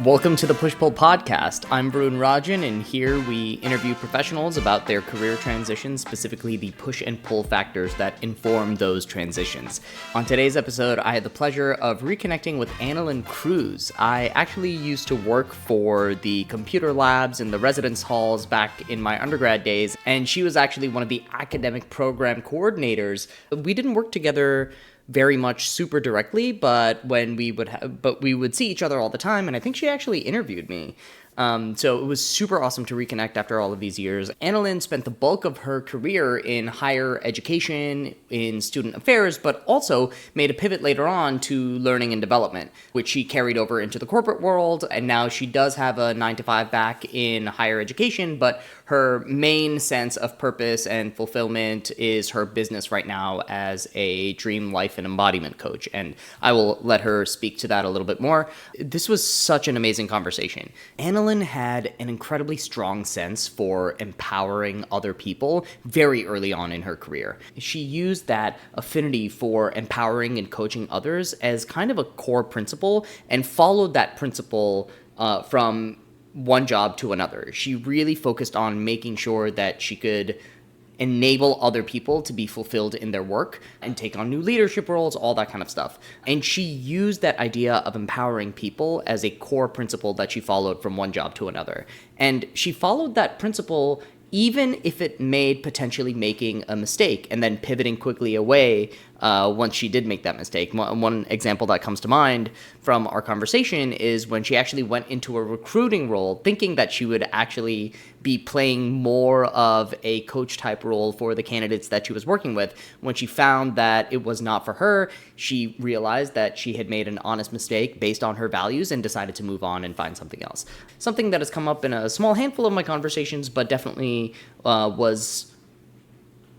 Welcome to the Push-Pull Podcast. I'm Varun Rajan, and here we interview professionals about their career transitions, specifically the push and pull factors that inform those transitions. On today's episode, I had the pleasure of reconnecting with Annalyn Cruz. I actually used to work for the computer labs and the residence halls back in my undergrad days, and she was actually one of the academic program coordinators. We didn't work together very much super directly, but we would see each other all the time, and I think she actually interviewed me. So it was super awesome to reconnect after all of these years. Annalyn spent the bulk of her career in higher education, in student affairs, but also made a pivot later on to learning and development, which she carried over into the corporate world. And now she does have a 9-to-5 back in higher education, but her main sense of purpose and fulfillment is her business right now as a dream life and embodiment coach. And I will let her speak to that a little bit more. This was such an amazing conversation. Annalyn had an incredibly strong sense for empowering other people very early on in her career. She used that affinity for empowering and coaching others as kind of a core principle and followed that principle from one job to another. She really focused on making sure that she could enable other people to be fulfilled in their work and take on new leadership roles, all that kind of stuff. And she used that idea of empowering people as a core principle that she followed from one job to another. And she followed that principle even if it made potentially making a mistake and then pivoting quickly away once she did make that mistake. One example that comes to mind from our conversation is when she actually went into a recruiting role thinking that she would actually be playing more of a coach type role for the candidates that she was working with. When she found that it was not for her, she realized that she had made an honest mistake based on her values and decided to move on and find something else. Something that has come up in a small handful of my conversations, but definitely was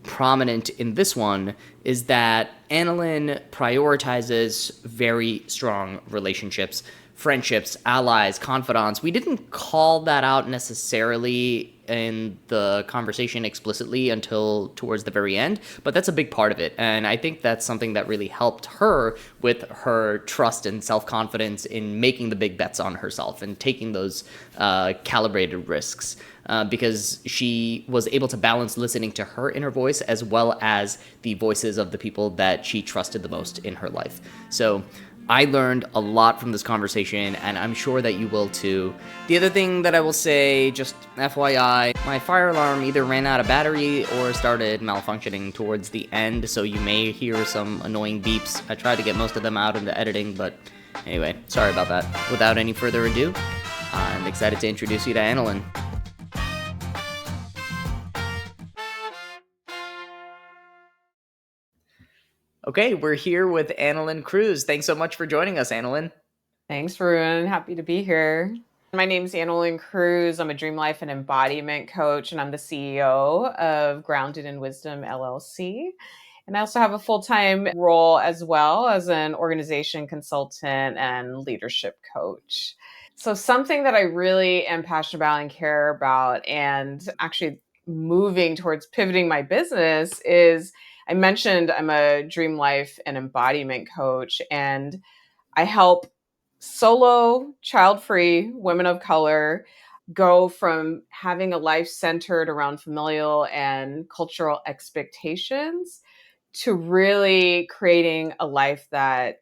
prominent in this one, is that Annalyn prioritizes very strong relationships, friendships, allies, confidants. We didn't call that out necessarily in the conversation explicitly until towards the very end, but that's a big part of it. And I think that's something that really helped her with her trust and self-confidence in making the big bets on herself and taking those calibrated risks. Because she was able to balance listening to her inner voice as well as the voices of the people that she trusted the most in her life. So I learned a lot from this conversation, and I'm sure that you will too. The other thing that I will say, just FYI, my fire alarm either ran out of battery or started malfunctioning towards the end, so you may hear some annoying beeps. I tried to get most of them out in the editing, but anyway, sorry about that. Without any further ado, I'm excited to introduce you to Annalyn. Okay, we're here with Annalyn Cruz. Thanks so much for joining us, Annalyn. Thanks, Varun. Happy to be here. My name's Annalyn Cruz. I'm a dream life and embodiment coach, and I'm the CEO of Grounded in Wisdom, LLC. And I also have a full-time role as well as an organization consultant and leadership coach. So something that I really am passionate about and care about, and actually moving towards pivoting my business, is I mentioned I'm a dream life and embodiment coach, and I help solo, child-free women of color go from having a life centered around familial and cultural expectations to really creating a life that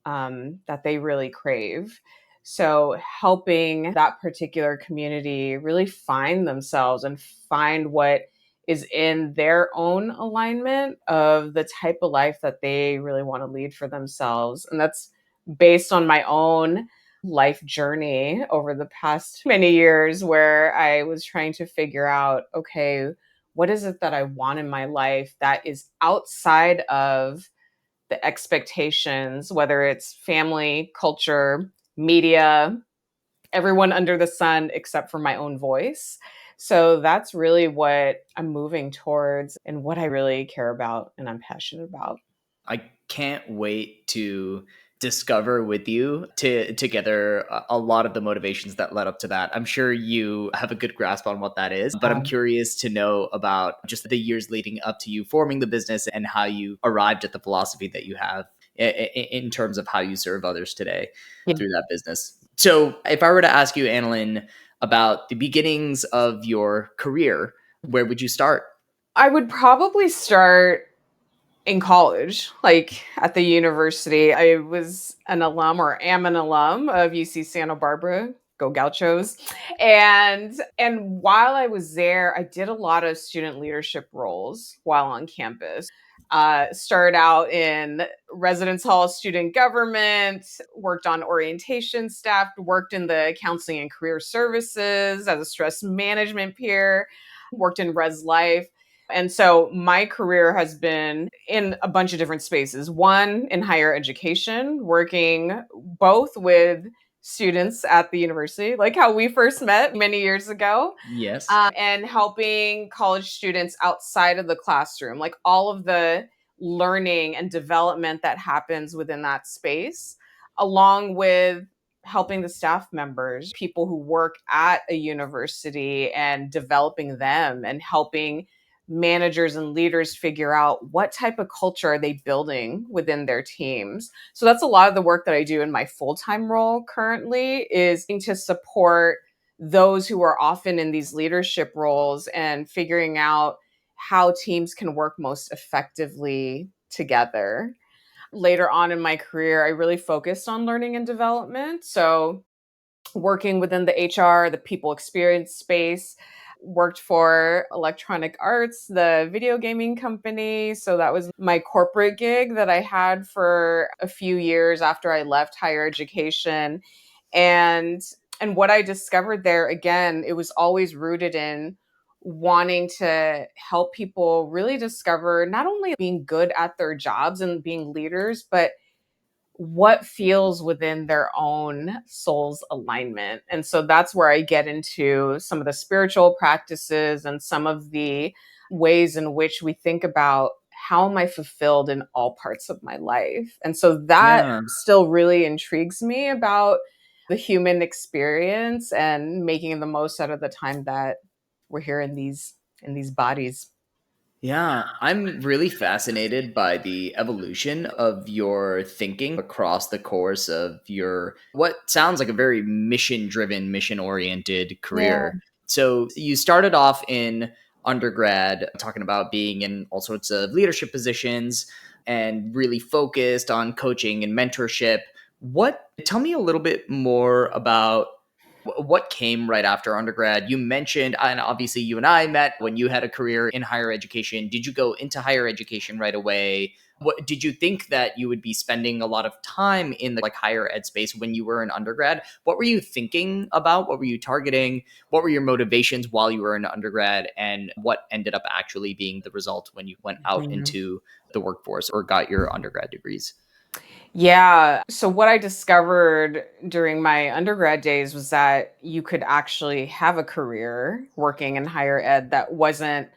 that they really crave. So helping that particular community really find themselves and find what is in their own alignment of the type of life that they really want to lead for themselves. And that's based on my own life journey over the past many years, where I was trying to figure out, okay, what is it that I want in my life that is outside of the expectations, whether it's family, culture, media, everyone under the sun except for my own voice. So that's really what I'm moving towards and what I really care about and I'm passionate about. I can't wait to discover with you together a lot of the motivations that led up to that. I'm sure you have a good grasp on what that is, but I'm curious to know about just the years leading up to you forming the business and how you arrived at the philosophy that you have in terms of how you serve others today through that business. So if I were to ask you, Annalyn, about the beginnings of your career, where would you start? I would probably start in college, like at the university. I was an alum or am an alum of UC Santa Barbara. Go Gauchos. And while I was there, I did a lot of student leadership roles while on campus. Started out in residence hall student government, worked on orientation staff, worked in the counseling and career services as a stress management peer, worked in res life. And so my career has been in a bunch of different spaces. One, in higher education, working both with students at the university, like how we first met many years ago, Yes. and helping college students outside of the classroom, like all of the learning and development that happens within that space, along with helping the staff members, people who work at a university, and developing them and helping managers and leaders figure out what type of culture are they building within their teams. So that's a lot of the work that I do in my full-time role currently, is to support those who are often in these leadership roles and figuring out how teams can work most effectively together. Later on in my career, I really focused on learning and development. So working within the HR, the people experience space, worked for Electronic Arts, the video gaming company. So that was my corporate gig that I had for a few years after I left higher education. And what I discovered there, again, it was always rooted in wanting to help people really discover not only being good at their jobs and being leaders, but what feels within their own soul's alignment. And so that's where I get into some of the spiritual practices and some of the ways in which we think about how am I fulfilled in all parts of my life. And so that Yeah. still really intrigues me about the human experience and making the most out of the time that we're here in these bodies. Yeah, I'm really fascinated by the evolution of your thinking across the course of your what sounds like a very mission driven, mission oriented Yeah. career. So you started off in undergrad talking about being in all sorts of leadership positions and really focused on coaching and mentorship. What tell me a little bit more about what came right after undergrad? You mentioned, and obviously you and I met when you had a career in higher education. Did you go into higher education right away? What did you think that you would be spending a lot of time in the like higher ed space when you were an undergrad? What were you thinking about? What were you targeting? What were your motivations while you were an undergrad? And what ended up actually being the result when you went out Mhm. into the workforce or got your undergrad degrees? Yeah. So, what I discovered during my undergrad days was that you could actually have a career working in higher ed that wasn't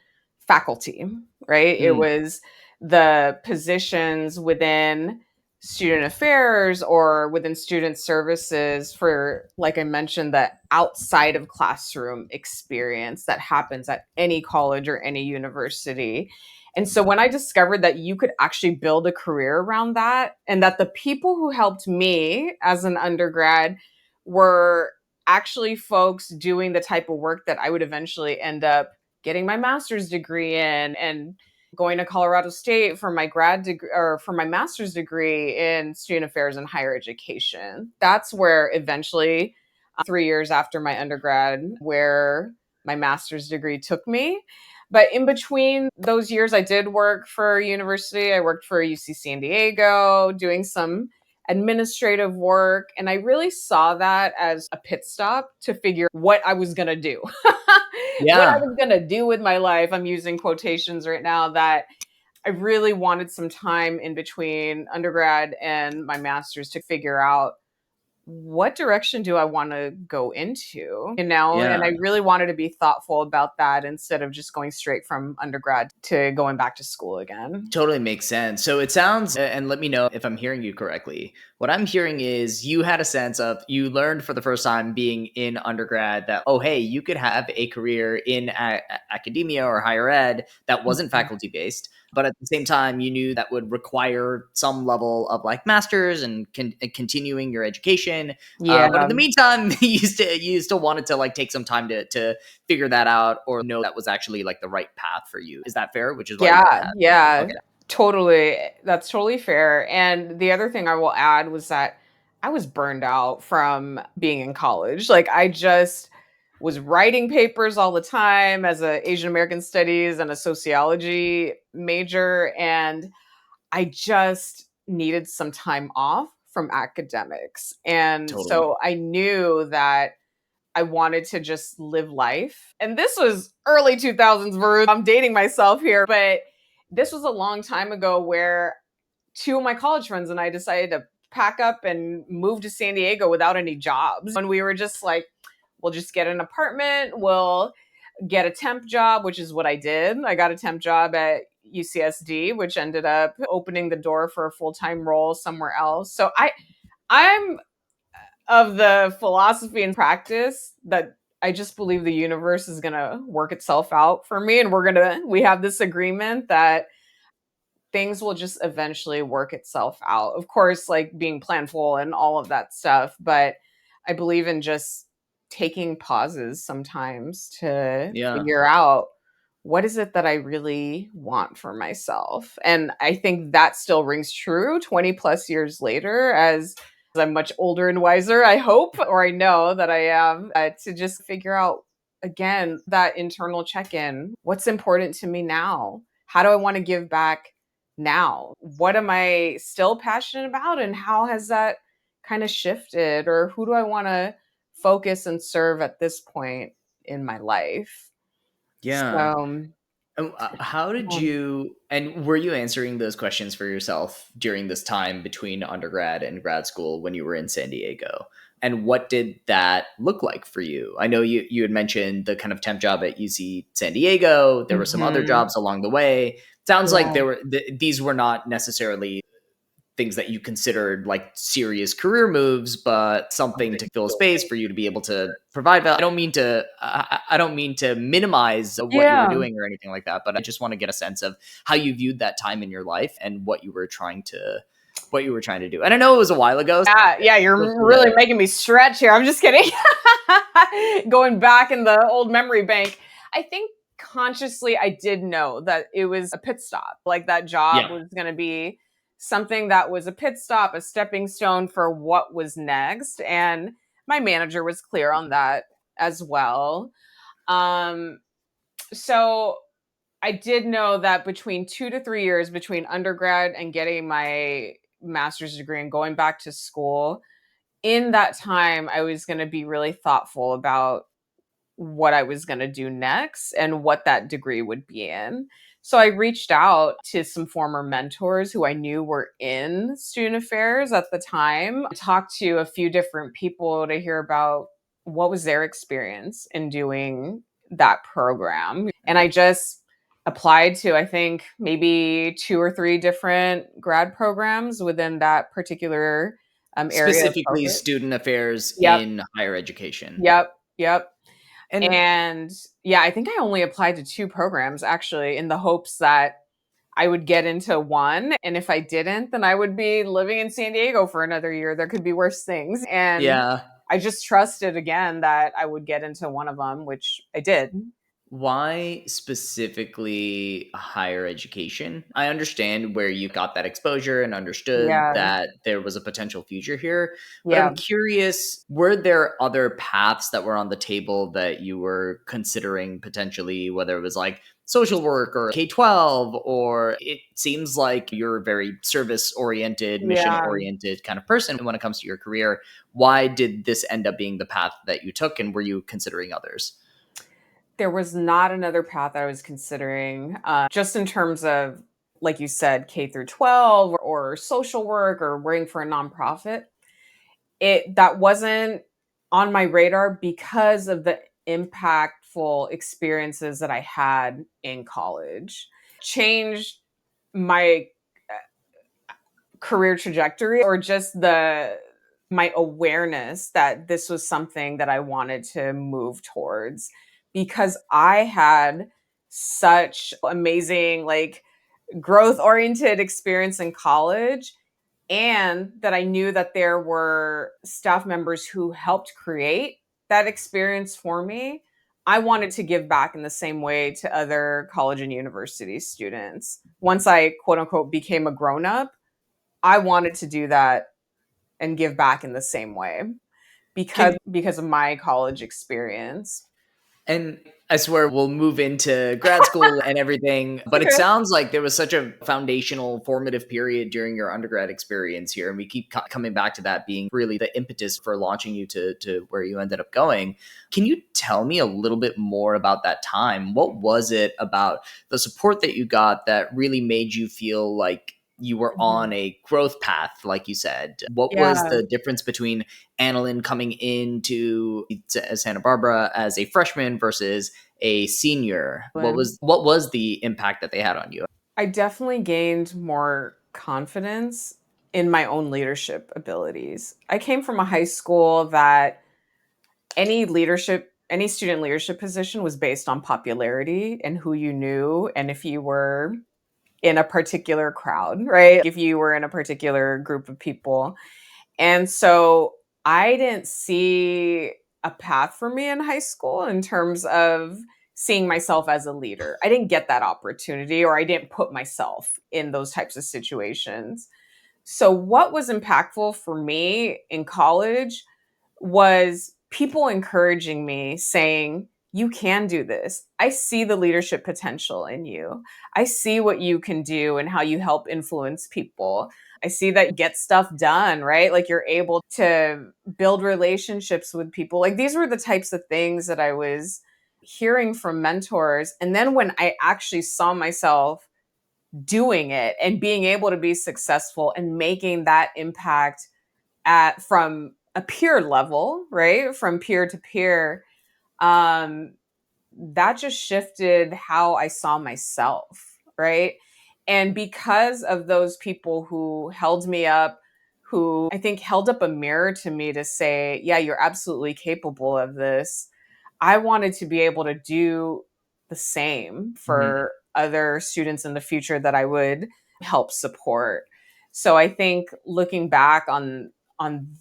faculty, right? It Mm, was the positions within student affairs or within student services for, like I mentioned, the outside of classroom experience that happens at any college or any university. And so when I discovered that you could actually build a career around that, and that the people who helped me as an undergrad were actually folks doing the type of work that I would eventually end up getting my master's degree in, and going to Colorado State for my grad degree or for my master's degree in student affairs and higher education. That's where eventually 3 years after my undergrad, where my master's degree took me. But in between those years, I did work for university. I worked for UC San Diego, doing some administrative work. And I really saw that as a pit stop to figure what I was going to do. What I yeah. was going to do with my life. I'm using quotations right now, that I really wanted some time in between undergrad and my master's to figure out what direction do I want to go into, and Yeah. I really wanted to be thoughtful about that instead of just going straight from undergrad to going back to school again. Totally makes sense. So it sounds, and let me know if I'm hearing you correctly. What I'm hearing is you had a sense of you learned for the first time being in undergrad that, oh, hey, you could have a career in academia or higher ed that wasn't Mhm. faculty based. But at the same time, you knew that would require some level of like masters and continuing your education. But in Yeah. the meantime, you still wanted to like take some time to figure that out or know that was actually like the right path for you. Is that fair? Which is why you Yeah, had yeah, okay, totally. That's totally fair. And the other thing I will add was that I was burned out from being in college. Like I just was writing papers all the time as a Asian American studies and a sociology major, and I just needed some time off from academics. And totally. so I knew that I wanted to just live life. And this was early 2000s, Veru. I'm dating myself here, but this was a long time ago where two of my college friends and I decided to pack up and move to San Diego without any jobs. And we were just like, we'll just get an apartment, we'll get a temp job, which is what I did. I got a temp job at UCSD, which ended up opening the door for a full-time role somewhere else. So I'm of the philosophy and practice that I just believe the universe is going to work itself out for me. And we have this agreement that things will just eventually work itself out. Of course, like being planful and all of that stuff. But I believe in just taking pauses sometimes to Yeah. figure out what is it that I really want for myself. And I think that still rings true 20 plus years later as I'm much older and wiser, I hope, or I know that I am, to just figure out again that internal check in. What's important to me now? How do I want to give back now? What am I still passionate about? And how has that kind of shifted? Or who do I want to focus and serve at this point in my life? Yeah. So, How did um, you, and were you answering those questions for yourself during this time between undergrad and grad school when you were in San Diego? And what did that look like for you? I know you had mentioned the kind of temp job at UC San Diego. There were some other mhm, jobs along the way. Sounds like yeah, these were not necessarily things that you considered like serious career moves, but something to fill a space for you to be able to provide value. I don't mean to minimize what you were yeah. doing or anything like that, but I just want to get a sense of how you viewed that time in your life and what you were trying to do. And I know it was a while ago. So Yeah, feel you're free really to, making me stretch here. I'm just kidding. Going back in the old memory bank. I think consciously I did know that it was a pit stop. Like that job yeah, was going to be something that was a pit stop, a stepping stone for what was next. And my manager was clear on that as well. Um, so I did know that between 2 to 3 years between undergrad and getting my master's degree and going back to school, in that time, I was going to be really thoughtful about what I was going to do next and what that degree would be in. So I reached out to some former mentors who I knew were in student affairs at the time, talked to a few different people to hear about what was their experience in doing that program. And I just applied to, I think, maybe two or three different grad programs within that particular area of specifically focus. student affairs Yep, in higher education. yep. And And yeah, I think I only applied to two programs actually in the hopes that I would get into one. And if I didn't, then I would be living in San Diego for another year. There could be worse things. And yeah, I just trusted again that I would get into one of them, which I did. why specifically higher education? I understand where you got that exposure and understood Yeah. that there was a potential future here, but I'm Yeah. curious, were there other paths that were on the table that you were considering potentially, whether it was like social work or K-12, or it seems like you're a very service oriented, mission Yeah. oriented kind of person when it comes to your career. Why did this end up being the path that you took, and were you considering others? There was not another path I was considering, just in terms of, like you said, K through 12 or social work or working for a nonprofit. It that wasn't on my radar because of the impactful experiences that I had in college. Changed my career trajectory or just the my awareness that this was something that I wanted to move towards because I had such amazing like growth-oriented experience in college, and that I knew that there were staff members who helped create that experience for me. I wanted to give back in the same way to other college and university students. Once I, quote unquote, became a grown up, I wanted to do that and give back in the same way because of my college experience. And I swear we'll move into grad school and everything, but it Okay. sounds like there was such a foundational, formative period during your undergrad experience here. And we keep coming back to that being really the impetus for launching you to where you ended up going. Can you tell me a little bit more about that time? What was it about the support that you got that really made you feel like you were on a growth path, like you said? What was Yeah. the difference between Annalyn coming into Santa Barbara as a freshman versus a senior? What was the impact that they had on you? I definitely gained more confidence in my own leadership abilities. I came from a high school that any student leadership position was based on popularity and who you knew, and if you were in a particular crowd, right? If you were in a particular group of people. And so I didn't see a path for me in high school in terms of seeing myself as a leader. I didn't get that opportunity, or I didn't put myself in those types of situations. So, what was impactful for me in college was people encouraging me, saying, "You can do this. I see the leadership potential in you. I see what you can do and how you help influence people. I see that you get stuff done, right? Like you're able to build relationships with people." Like these were the types of things that I was hearing from mentors. And then when I actually saw myself doing it and being able to be successful and making that impact at from a peer level, right? From peer to peer, um, that just shifted how I saw myself, right? And because of those people who held me up, who I think held up a mirror to me to say, yeah, you're absolutely capable of this, I wanted to be able to do the same Mhm. for other students in the future that I would help support. So I think looking back on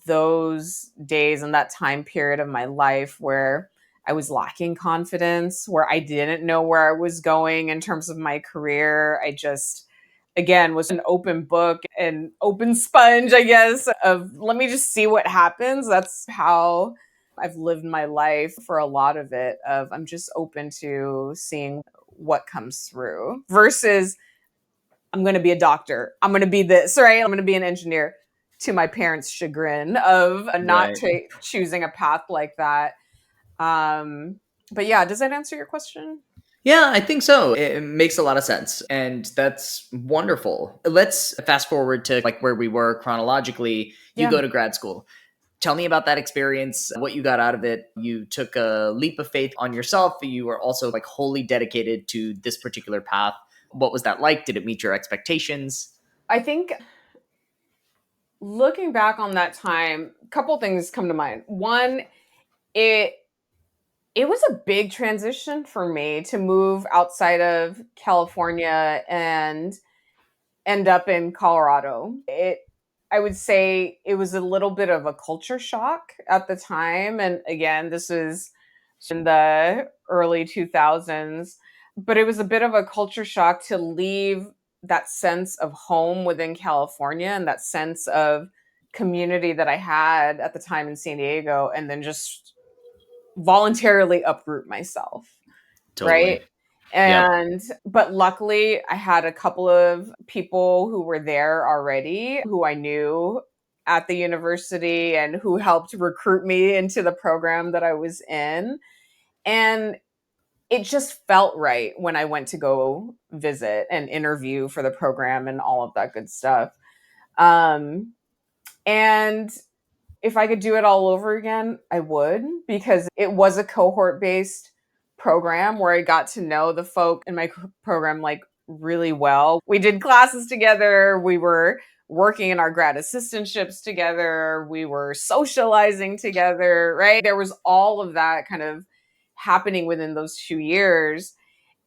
those days and that time period of my life where I was lacking confidence, where I didn't know where I was going in terms of my career. I just, again, was an open book and open sponge, I guess, of let me just see what happens. That's how I've lived my life for a lot of it, of I'm just open to seeing what comes through versus I'm going to be a doctor. I'm going to be this, right? I'm going to be an engineer, to my parents' chagrin of not Right. choosing a path like that. But yeah, does that answer your question? Yeah, I think so. It makes a lot of sense. And that's wonderful. Let's fast forward to like where we were chronologically. You Yeah. go to grad school. Tell me about that experience, what you got out of it. You took a leap of faith on yourself. You were also like wholly dedicated to this particular path. What was that like? Did it meet your expectations? I think looking back on that time, a couple things come to mind. One, it it was a big transition for me to move outside of California and end up in Colorado. I would say it was a little bit of a culture shock at the time. And again, this was in the early 2000s, but it was a bit of a culture shock to leave that sense of home within California and that sense of community that I had at the time in San Diego, and then just voluntarily uproot myself, right? Totally. Yep. And but luckily I had a couple of people who were there already who I knew at the university and who helped recruit me into the program that I was in. And it just felt right when I went to go visit and interview for the program and all of that good stuff. Um, and if I could do it all over again, I would, because it was a cohort based program where I got to know the folk in my program like really well. We did classes together, we were working in our grad assistantships together, we were socializing together, right? There was all of that kind of happening within those 2 years.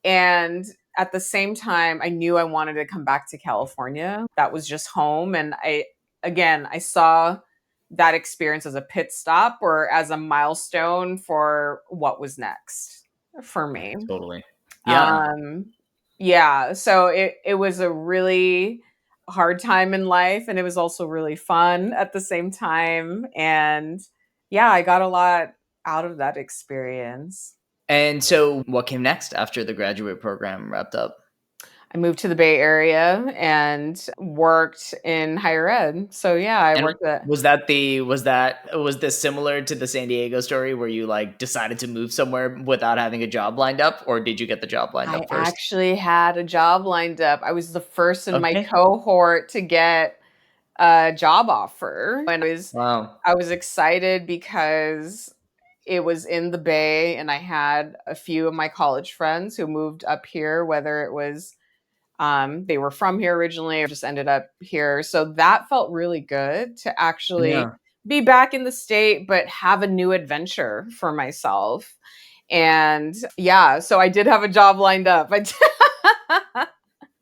And at the same time, I knew I wanted to come back to California. That was just home. And I saw that experience as a pit stop or as a milestone for what was next for me. Totally. Yeah. Um, yeah, so it was a really hard time in life, and it was also really fun at the same time. And yeah, I got a lot out of that experience. And so what came next after the graduate program wrapped up? I moved to the Bay Area and worked in higher ed. So yeah, I And worked at was this similar to the San Diego story where you like decided to move somewhere without having a job lined up, or did you get the job lined I up first? actually had a job lined up. I was the first in my Okay. cohort to get a job offer, and Wow. I was excited because it was in the Bay, and I had a few of my college friends who moved up here, whether it was they were from here originally or just ended up here. So that felt really good to actually Yeah. be back in the state, but have a new adventure for myself. And yeah, so I did have a job lined up.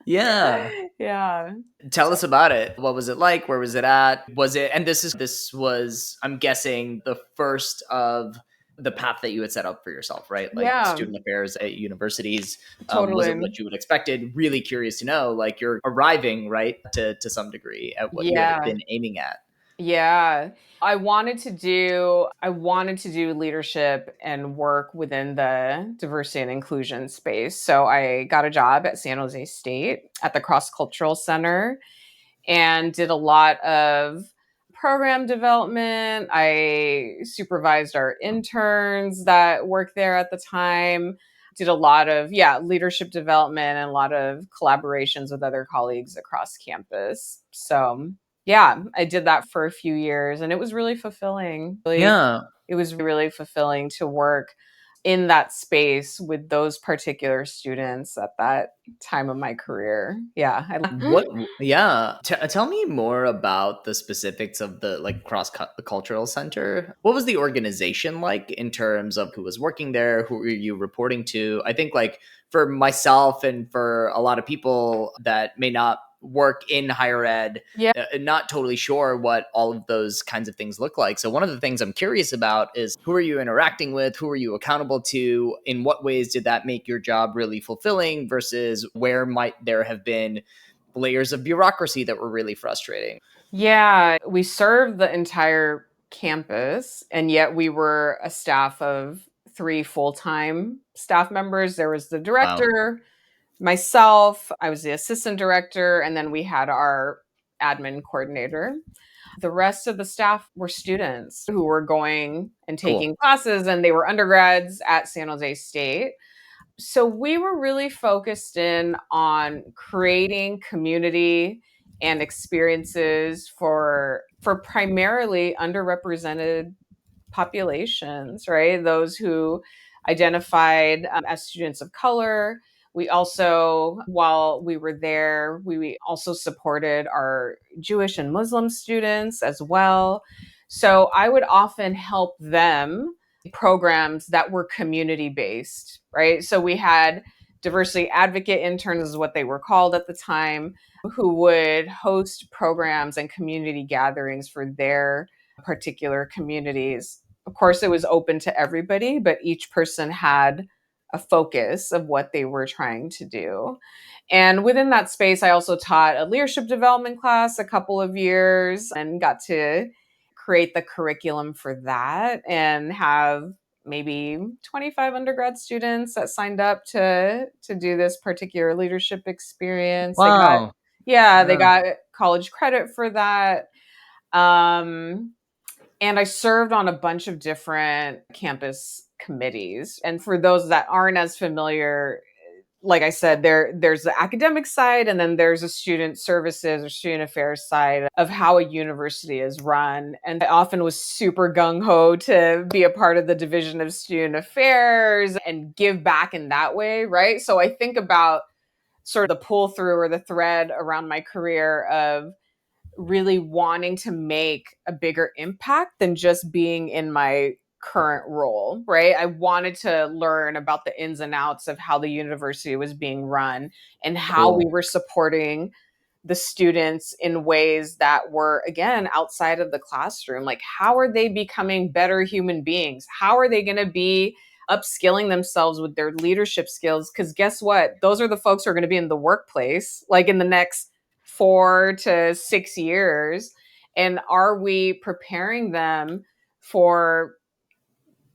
Yeah. Yeah. Tell us about it. What was it like? Where was it at? Was it, and this was, I'm guessing, the first of the path that you had set up for yourself, right? Like Yeah, student affairs at universities. Was it totally. what you would expected? Really curious to know. Like you're arriving, right, to some degree at what you had Yeah. been aiming at. Yeah. I wanted to do leadership and work within the diversity and inclusion space. So I got a job at San Jose State at the Cross Cultural Center and did a lot of program development. I supervised our interns that worked there at the time. Did a lot of leadership development and a lot of collaborations with other colleagues across campus. So yeah, I did that for a few years and it was really fulfilling. Yeah. It was really fulfilling to work in that space with those particular students at that time of my career. Yeah. What? Yeah. Tell me more about the specifics of the like cultural center. What was the organization like in terms of who was working there? Who were you reporting to? I think like for myself and for a lot of people that may not work in higher ed, Yeah. not totally sure what all of those kinds of things look like. So one of the things I'm curious about is who are you interacting with? Who are you accountable to? In what ways did that make your job really fulfilling versus where might there have been layers of bureaucracy that were really frustrating? Yeah, we served the entire campus, and yet we were a staff of 3 full-time staff members. There was the Wow. director, myself, I was the assistant director, and then we had our admin coordinator. The rest of the staff were students who were going and Cool. taking classes, and they were undergrads at San Jose State. So we were really focused in on creating community and experiences for primarily underrepresented populations, right? Those who identified as students of color. We also, while we were there, we also supported our Jewish and Muslim students as well. So I would often help them programs that were community based, right? So we had diversity advocate interns, is what they were called at the time, who would host programs and community gatherings for their particular communities. Of course, it was open to everybody, but each person had a focus of what they were trying to do. And within that space, I also taught a leadership development class a couple of years and got to create the curriculum for that and have maybe 25 undergrad students that signed up to do this particular leadership experience. Wow. They Yeah. got college credit for that. Um, and I served on a bunch of different campus committees. And for those that aren't as familiar, like I said, there's the academic side and then there's a student services or student affairs side of how a university is run. And I often was super gung ho to be a part of the division of student affairs and give back in that way, right? So I think about sort of the pull through or the thread around my career of really wanting to make a bigger impact than just being in my current role, right? I wanted to learn about the ins and outs of how the university was being run and how we Cool. were supporting the students in ways that were, again, outside of the classroom. Like, how are they becoming better human beings? How are they going to be upskilling themselves with their leadership skills? Because guess what? Those are the folks who are going to be in the workplace, like in the next 4 to 6 years. And are we preparing them for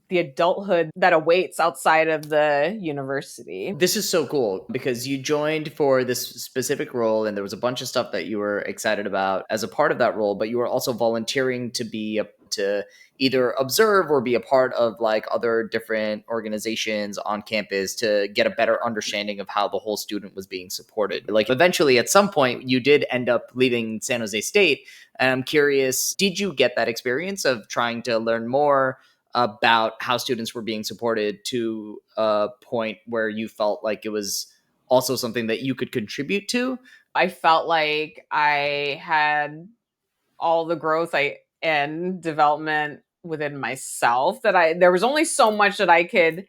the adulthood that awaits outside of the university? This is so cool because you joined for this specific role and there was a bunch of stuff that you were excited about as a part of that role, but you were also volunteering to to either observe or be a part of like other different organizations on campus to get a better understanding of how the whole student was being supported. Like eventually at some point you did end up leaving San Jose State, and I'm curious, did you get that experience of trying to learn more about how students were being supported to a point where you felt like it was also something that you could contribute to? I felt like I had all the growth and development within myself, that there was only so much that I could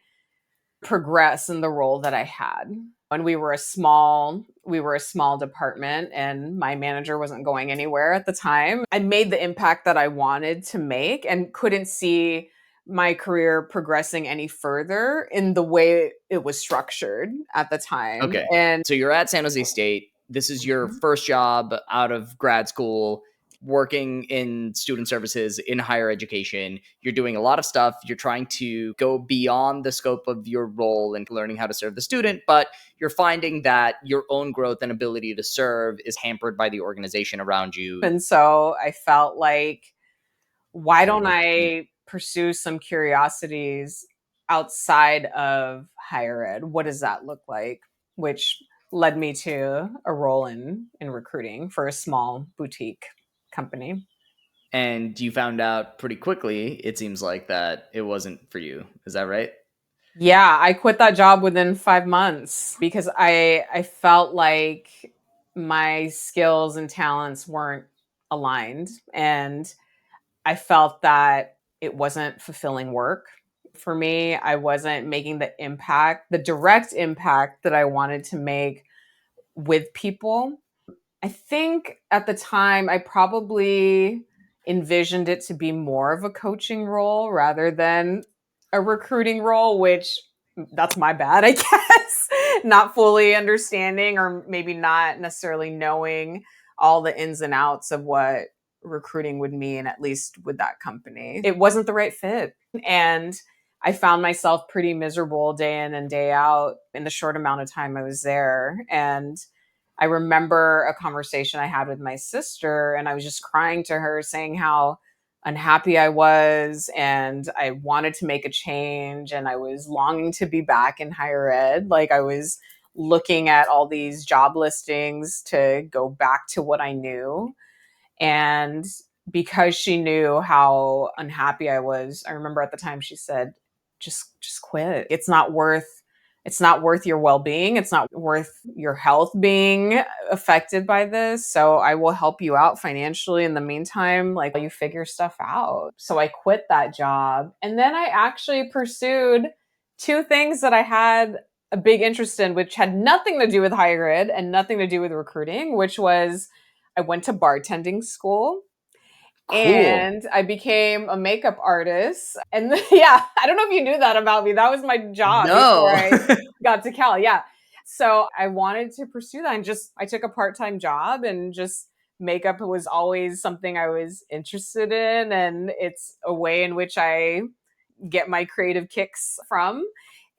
progress in the role that I had. When we were a small department and my manager wasn't going anywhere at the time. I made the impact that I wanted to make and couldn't see my career progressing any further in the way it was structured at the time. Okay. And So you're at San Jose State. This is your first job out of grad school, working in student services in higher education. You're doing a lot of stuff. You're trying to go beyond the scope of your role and learning how to serve the student, but you're finding that your own growth and ability to serve is hampered by the organization around you. and so I felt like, why don't I pursue some curiosities outside of higher ed? What does that look like? Which led me to a role in recruiting for a small boutique company. And you found out pretty quickly, it seems like, that it wasn't for you. Is that right? Yeah, I quit that job within 5 months because I felt like my skills and talents weren't aligned, and I felt that it wasn't fulfilling work for me. I wasn't making the direct impact that I wanted to make with people. I think at the time I probably envisioned it to be more of a coaching role rather than a recruiting role, which that's my bad, I guess. Not fully understanding or maybe not necessarily knowing all the ins and outs of what recruiting would mean, at least with that company. It wasn't the right fit. And I found myself pretty miserable day in and day out in the short amount of time I was there. And I remember a conversation I had with my sister, and I was just crying to her, saying how unhappy I was and I wanted to make a change and I was longing to be back in higher ed. Like, I was looking at all these job listings to go back to what I knew. And because she knew how unhappy I was, I remember at the time she said, just quit. It's not worth your well-being. It's not worth your health being affected by this. So I will help you out financially in the meantime, like, you figure stuff out. So I quit that job. And then I actually pursued two things that I had a big interest in, which had nothing to do with higher ed and nothing to do with recruiting, which was, I went to bartending school Cool. and I became a makeup artist. And yeah, I don't know if you knew that about me. That was my job before No. I got to Cal. Yeah. So I wanted to pursue that, and I took a part-time job, and just makeup was always something I was interested in. And it's a way in which I get my creative kicks from.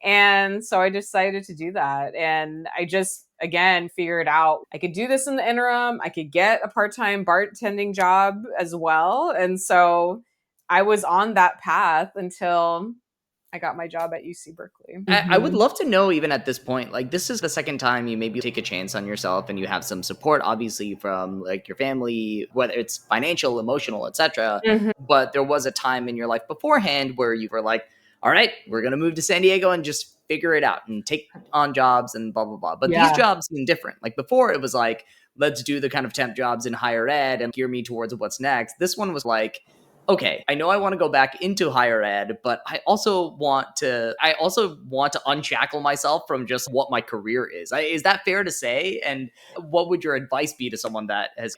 And so I decided to do that. And I just, again, figured out I could do this in the interim. I could get a part time bartending job as well. And so I was on that path until I got my job at UC Berkeley. I would love to know, even at this point, like, this is the second time you maybe take a chance on yourself and you have some support, obviously, from like your family, whether it's financial, emotional, etc. Mhm. But there was a time in your life beforehand where you were like, all right, we're going to move to San Diego and just figure it out and take on jobs and blah, blah, blah. But these Yeah. jobs seem different. Like before, it was like, let's do the kind of temp jobs in higher ed and gear me towards what's next. This one was like, okay, I know I want to go back into higher ed, but I also want to unshackle myself from just what my career is. Is that fair to say? And what would your advice be to someone that has,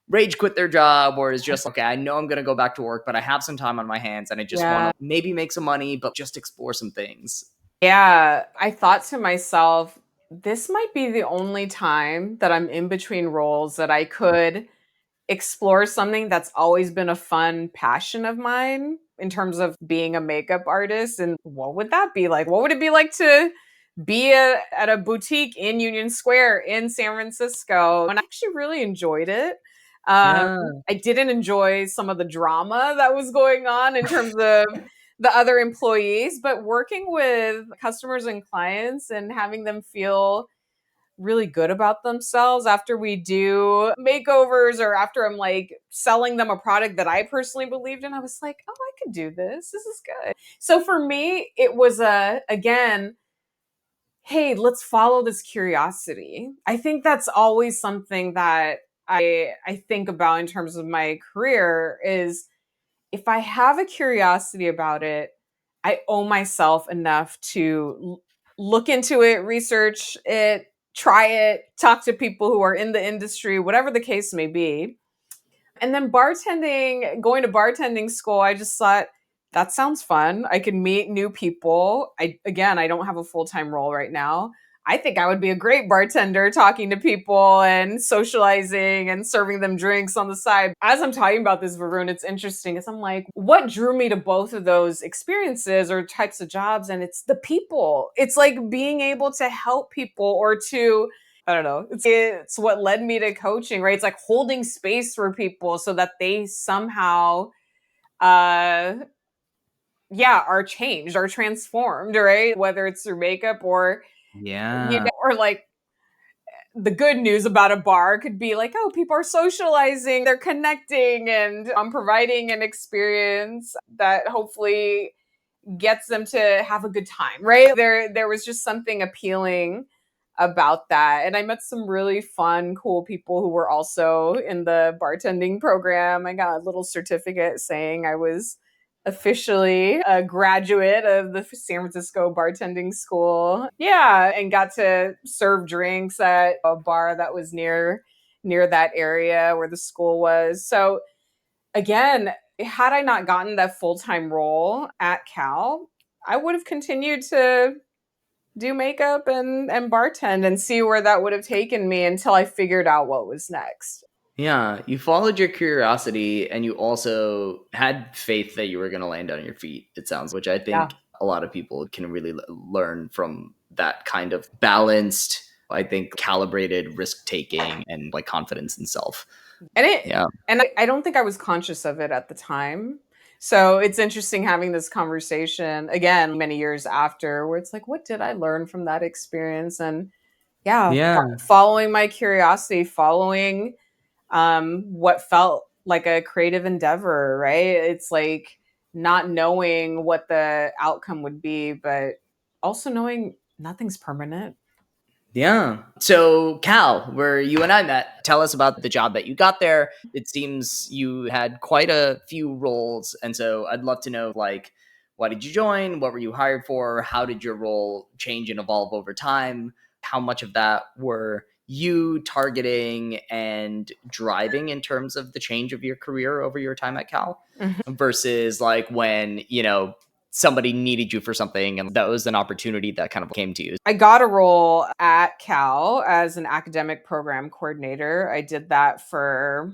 rage quit their job or is just okay, I know I'm going to go back to work, but I have some time on my hands and I just want Yeah. to maybe make some money, but just explore some things. Yeah. I thought to myself, this might be the only time that I'm in between roles that I could explore something that's always been a fun passion of mine in terms of being a makeup artist. And what would that be like? What would it be like to be at a boutique in Union Square in San Francisco? And I actually really enjoyed it. Um, Yeah. I didn't enjoy some of the drama that was going on in terms of the other employees, but working with customers and clients and having them feel really good about themselves after we do makeovers or after I'm like selling them a product that I personally believed in, I was like, oh, I could do this. This is good. So for me, it was again, hey, let's follow this curiosity. I think that's always something that I think about in terms of my career is if I have a curiosity about it, I owe myself enough to look into it, research it, try it, talk to people who are in the industry, whatever the case may be. And then bartending, going to bartending school, I just thought that sounds fun. I can meet new people. I don't have a full-time role right now. I think I would be a great bartender talking to people and socializing and serving them drinks on the side. As I'm talking about this, Varun, it's interesting because I'm like, what drew me to both of those experiences or types of jobs? And it's the people. It's like being able to help people or to I don't know. It's what led me to coaching, right? It's like holding space for people so that they somehow uh are changed, are transformed, right? Whether it's through makeup or Yeah. or like the good news about a bar could be like, oh, people are socializing, they're connecting, and I'm providing an experience that hopefully gets them to have a good time, right? There was just something appealing about that. And I met some really fun, cool people who were also in the bartending program. I got a little certificate saying I was officially a graduate of the San Francisco bartending school. Yeah, and got to serve drinks at a bar that was near that area where the school was. So again, had I not gotten that full-time role at Cal, I would have continued to do makeup and bartend and see where that would have taken me until I figured out what was next. Yeah, you followed your curiosity and you also had faith that you were going to land on your feet, it sounds, which I Yeah. think a lot of people can really learn from that kind of balanced, I think, calibrated risk taking and like confidence in self. And it Yeah. and I don't think I was conscious of it at the time. So it's interesting having this conversation again many years after where it's like, what did I learn from that experience? And yeah, Yeah. following my curiosity, following what felt like a creative endeavor, right? It's like not knowing what the outcome would be, but also knowing nothing's permanent. Yeah. So, Cal, where you and I met, tell us about the job that you got there. It seems you had quite a few roles. And so I'd love to know, like, why did you join? What were you hired for? How did your role change and evolve over time? How much of that were you targeting and driving in terms of the change of your career over your time at Cal Mhm. versus like when, somebody needed you for something and that was an opportunity that kind of came to you? I got a role at Cal as an academic program coordinator. I did that for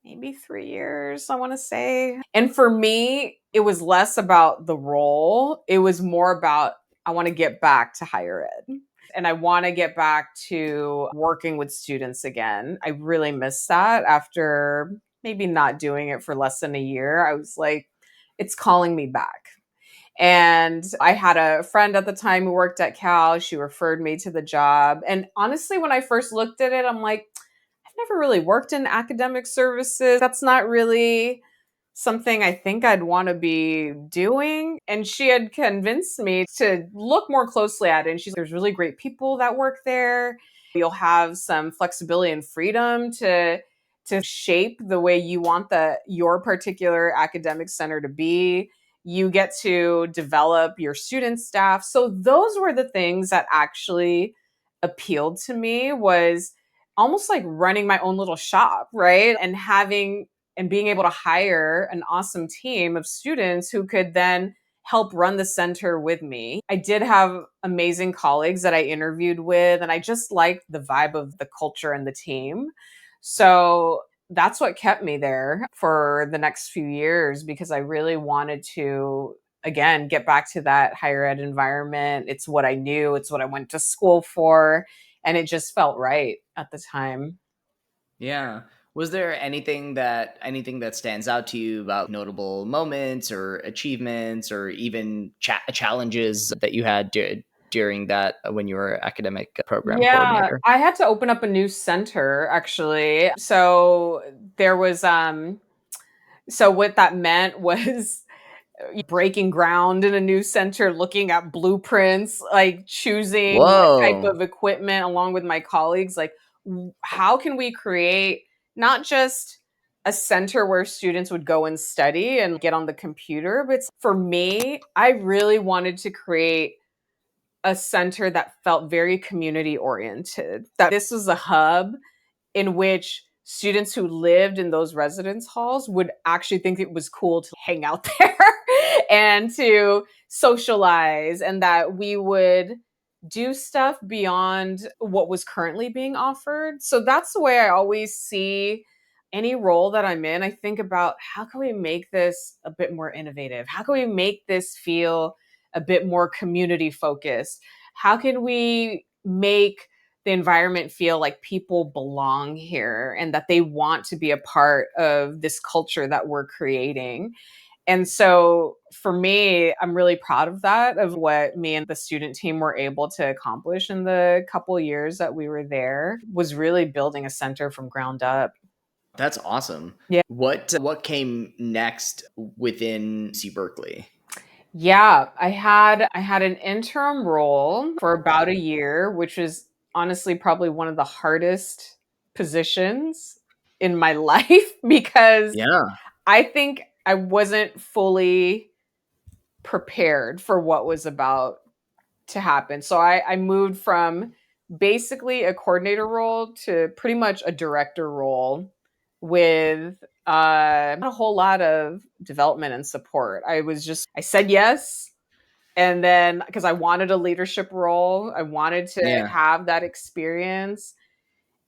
maybe 3 years, I want to say. And for me, it was less about the role, it was more about I want to get back to higher ed. And I want to get back to working with students again. I really miss that after maybe not doing it for less than a year. I was like, it's calling me back. And I had a friend at the time who worked at Cal. She referred me to the job. And honestly, when I first looked at it, I'm like, I've never really worked in academic services. That's not really something I think I'd want to be doing. And she had convinced me to look more closely at it. And she's there's really great people that work there. You'll have some flexibility and freedom to to shape the way you want your particular academic center to be. You get to develop your student staff. So those were the things that actually appealed to me, was almost like running my own little shop, right? And being able to hire an awesome team of students who could then help run the center with me. I did have amazing colleagues that I interviewed with, and I just liked the vibe of the culture and the team. So that's what kept me there for the next few years, because I really wanted to, again, get back to that higher ed environment. It's what I knew, it's what I went to school for, and it just felt right at the time. Yeah. Was there anything that stands out to you about notable moments or achievements or even challenges that you had during that when you were academic program Yeah, coordinator? I had to open up a new center actually. So there was so what that meant was breaking ground in a new center, looking at blueprints, like choosing what type Whoa. of equipment along with my colleagues, like how can we create not just a center where students would go and study and get on the computer, but for me, I really wanted to create a center that felt very community oriented. That this was a hub in which students who lived in those residence halls would actually think it was cool to hang out there and to socialize, and that we would do stuff beyond what was currently being offered. So that's the way I always see any role that I'm in. I think about, how can we make this a bit more innovative? How can we make this feel a bit more community focused? How can we make the environment feel like people belong here and that they want to be a part of this culture that we're creating? And so for me, I'm really proud of that, of what me and the student team were able to accomplish in the couple years that we were there, was really building a center from ground up. That's awesome. Yeah. What came next within C Berkeley? Yeah, I had an interim role for about a year, which was honestly probably one of the hardest positions in my life, because Yeah. I think I wasn't fully prepared for what was about to happen. So I moved from basically a coordinator role to pretty much a director role, with not a whole lot of development and support. I said yes. And then, because I wanted a leadership role, I wanted to Yeah. have that experience.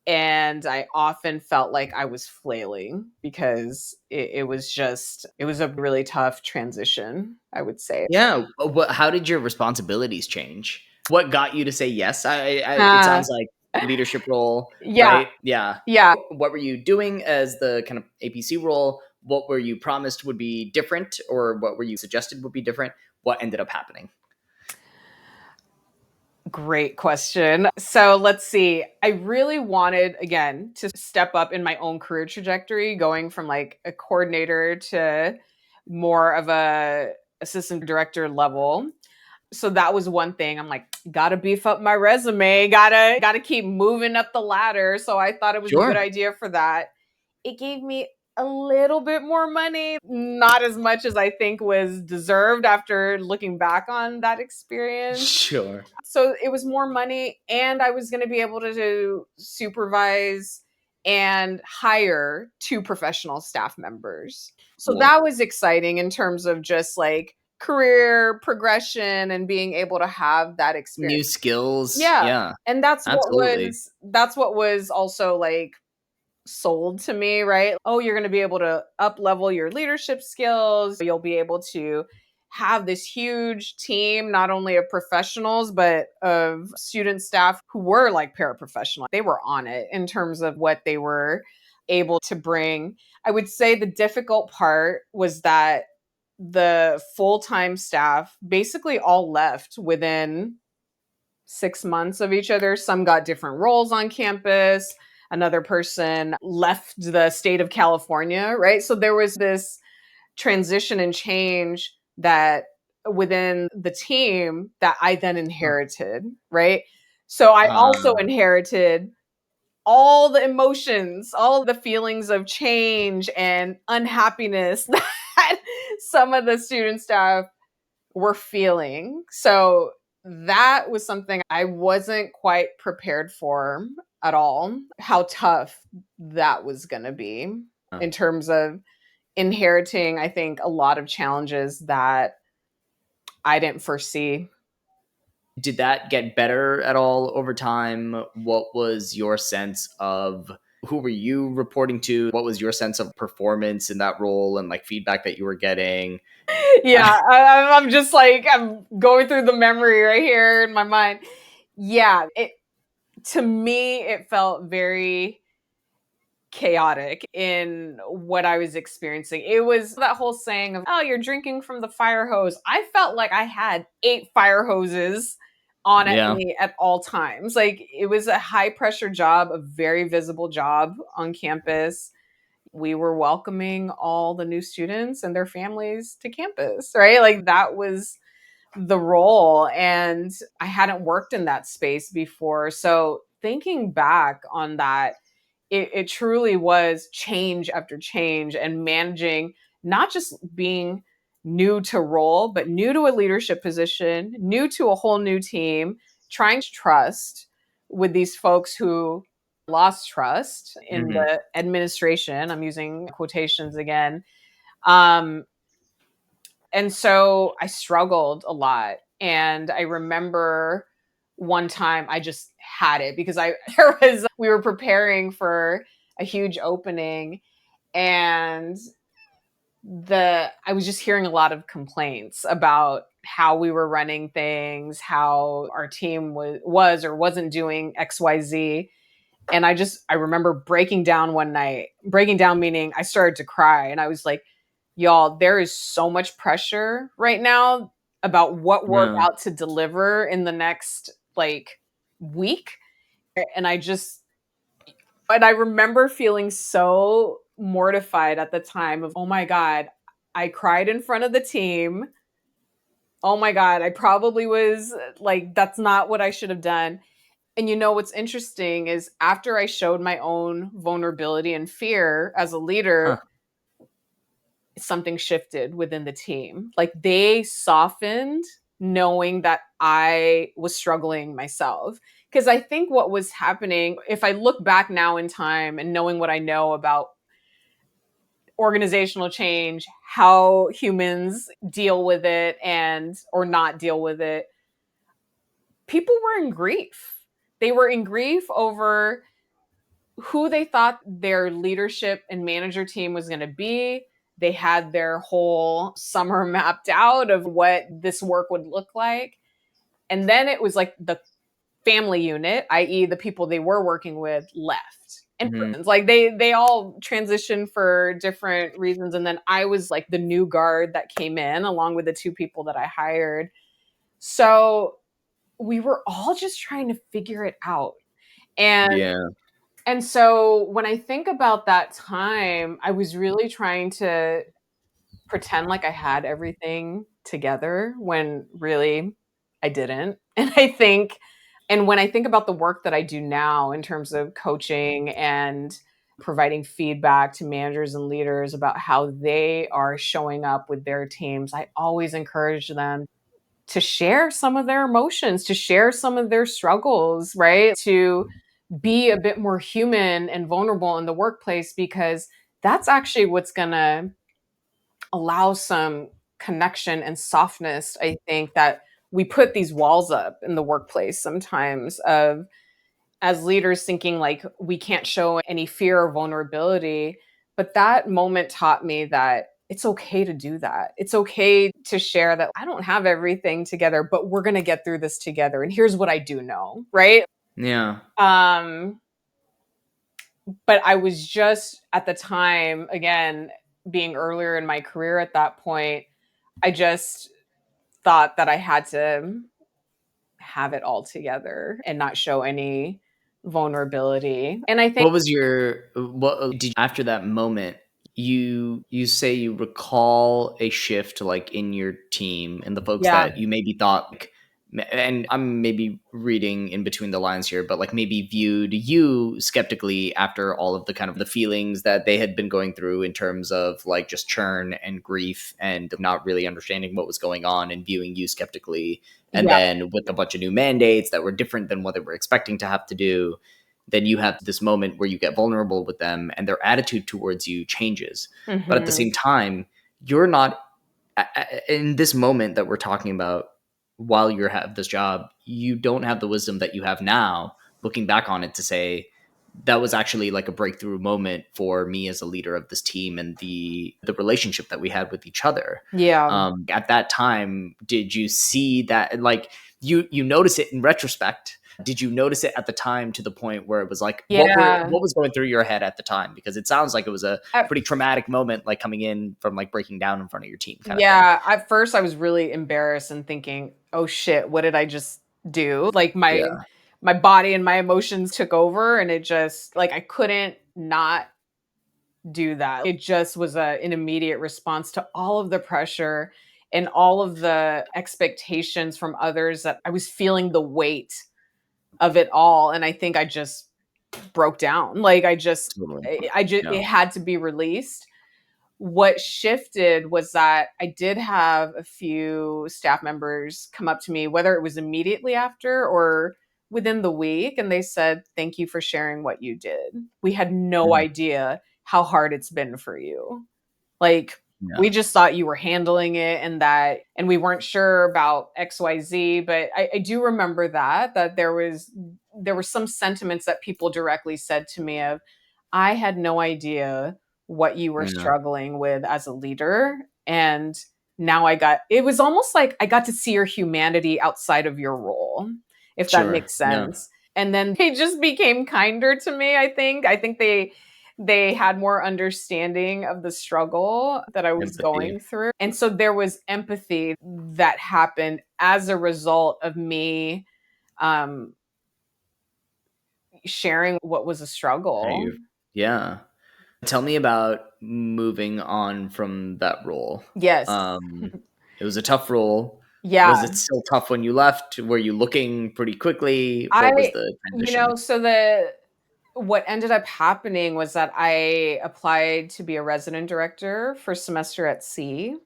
And I often felt like I was flailing, because it was a really tough transition, I would say. Yeah. How did your responsibilities change? What got you to say yes? It Uh, sounds like leadership role, yeah, right? Yeah. yeah. What were you doing as the kind of APC role? What were you promised would be different, or what were you suggested would be different? What ended up happening? Great question. So let's see. I really wanted, again, to step up in my own career trajectory, going from like a coordinator to more of a assistant director level. So that was one thing. I'm like, gotta beef up my resume, gotta keep moving up the ladder. So I thought it was a good Sure. idea for that. It gave me a little bit more money, not as much as I think was deserved after looking back on that experience. Sure. So it was more money, and I was going to be able to supervise and hire two professional staff members. So Cool. that was exciting in terms of just like career progression and being able to have that experience. New skills. Yeah. Yeah. And Absolutely. that's what was also like sold to me, right? Oh, you're going to be able to up level your leadership skills. You'll be able to have this huge team, not only of professionals, but of student staff who were like paraprofessional. They were on it in terms of what they were able to bring. I would say the difficult part was that the full time staff basically all left within 6 months of each other. Some got different roles on campus. Another person left the state of California, right? So there was this transition and change that within the team that I then inherited, right? So I also Uh, inherited all the emotions, all the feelings of change and unhappiness that some of the student staff were feeling. So that was something I wasn't quite prepared for at all, how tough that was going to be in terms of inheriting, I think, a lot of challenges that I didn't foresee. Did that get better at all over time? What was your sense of who were you reporting to? What was your sense of performance in that role and like feedback that you were getting? Yeah, I'm just like, I'm going through the memory right here in my mind. Yeah, to me, it felt very chaotic in what I was experiencing. It was that whole saying of, oh, you're drinking from the fire hose. I felt like I had 8 fire hoses on at Yeah. me at all times. Like it was a high pressure job, a very visible job on campus. We were welcoming all the new students and their families to campus, right? Like that was the role. And I hadn't worked in that space before. So thinking back on that, it truly was change after change and managing, not just being new to role, but new to a leadership position, new to a whole new team, trying to trust with these folks who lost trust in Mm-hmm. the administration. I'm using quotations again. Um, and so I struggled a lot. And I remember one time I just had it because we were preparing for a huge opening, and I was just hearing a lot of complaints about how we were running things, how our team was or wasn't doing XYZ. And I remember breaking down one night, breaking down meaning I started to cry, and I was like, y'all, there is so much pressure right now about what we're Yeah. about to deliver in the next like week. And I remember feeling so mortified at the time of, oh my God, I cried in front of the team. Oh my God, I probably was like, that's not what I should have done. And you know what's interesting is after I showed my own vulnerability and fear as a leader, Huh. something shifted within the team. Like they softened knowing that I was struggling myself. Because I think what was happening, if I look back now in time and knowing what I know about organizational change, how humans deal with it and or not deal with it, people were in grief. They were in grief over who they thought their leadership and manager team was going to be. They had their whole summer mapped out of what this work would look like. And then it was like the family unit, i.e., the people they were working with, left. And Mm-hmm. like they all transitioned for different reasons. And then I was like the new guard that came in along with the 2 people that I hired. So we were all just trying to figure it out. And Yeah. And so when I think about that time, I was really trying to pretend like I had everything together when really I didn't. And when I think about the work that I do now in terms of coaching and providing feedback to managers and leaders about how they are showing up with their teams, I always encourage them to share some of their emotions, to share some of their struggles, right? To be a bit more human and vulnerable in the workplace, because that's actually what's going to allow some connection and softness. I think that we put these walls up in the workplace sometimes of as leaders thinking like we can't show any fear or vulnerability. But that moment taught me that it's okay to do that. It's okay to share that I don't have everything together, but we're going to get through this together. And here's what I do know, right? Yeah. Um, but I was just at the time, again, being earlier in my career at that point, I just thought that I had to have it all together and not show any vulnerability. And I think, What was your what did after that moment you say you recall a shift like in your team and the folks yeah, that you maybe thought like and I'm maybe reading in between the lines here, but like maybe viewed you skeptically after all of the kind of the feelings that they had been going through in terms of like just churn and grief and not really understanding what was going on and viewing you skeptically. And Yeah. then with a bunch of new mandates that were different than what they were expecting to have to do, then you have this moment where you get vulnerable with them and their attitude towards you changes. But at the Hmm. same time, you're not in this moment that we're talking about while you have this job, you don't have the wisdom that you have now, looking back on it to say that was actually like a breakthrough moment for me as a leader of this team and the relationship that we had with each other. Yeah. At that time, did you see that like you notice it in retrospect? Did you notice it at the time to the point where it was like Yeah. what was going through your head at the time? Because it sounds like it was a pretty traumatic moment, like coming in from like breaking down in front of your team kind of thing. Yeah, at first I was really embarrassed and thinking, "Oh shit, what did I just do?" Like Yeah. my body and my emotions took over and it just like I couldn't not do that. It just was an immediate response to all of the pressure and all of the expectations from others that I was feeling the weight of it all and I think I just broke down. Like Totally. I just Yeah. it had to be released. What shifted was that I did have a few staff members come up to me, whether it was immediately after or within the week, and they said, "Thank you for sharing what you did. We had no Mm. idea how hard it's been for you. Like, Yeah. we just thought you were handling it and we weren't sure about XYZ." But I do remember that there were some sentiments that people directly said to me of, I had no idea what you were Yeah. struggling with as a leader. And now it was almost like I got to see your humanity outside of your role, if that Sure. makes Yeah. sense. And then they just became kinder to me, I think. I think they had more understanding of the struggle that I was Empathy. going through. And so there was empathy that happened as a result of me um, sharing what was a How struggle. you Yeah. Tell me about moving on from that role. Yes. Um, it was a tough role. Was Yeah. it still tough when you left? Were you looking pretty quickly? What was I, the transition? so what ended up happening was that I applied to be a resident director for semester at sea.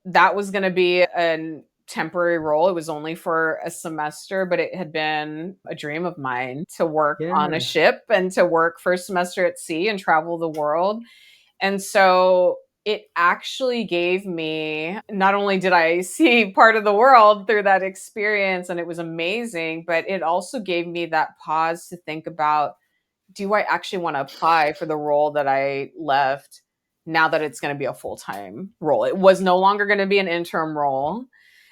That was gonna be a temporary role. It was only for a semester, but it had been a dream of mine to work on a Yeah. ship and to work for a semester at sea and travel the world. And so it actually gave me not only did I see part of the world through that experience and it was amazing, but it also gave me that pause to think about, do I actually want to apply for the role that I left now that it's going to be a full-time role? It was no longer going to be an interim role.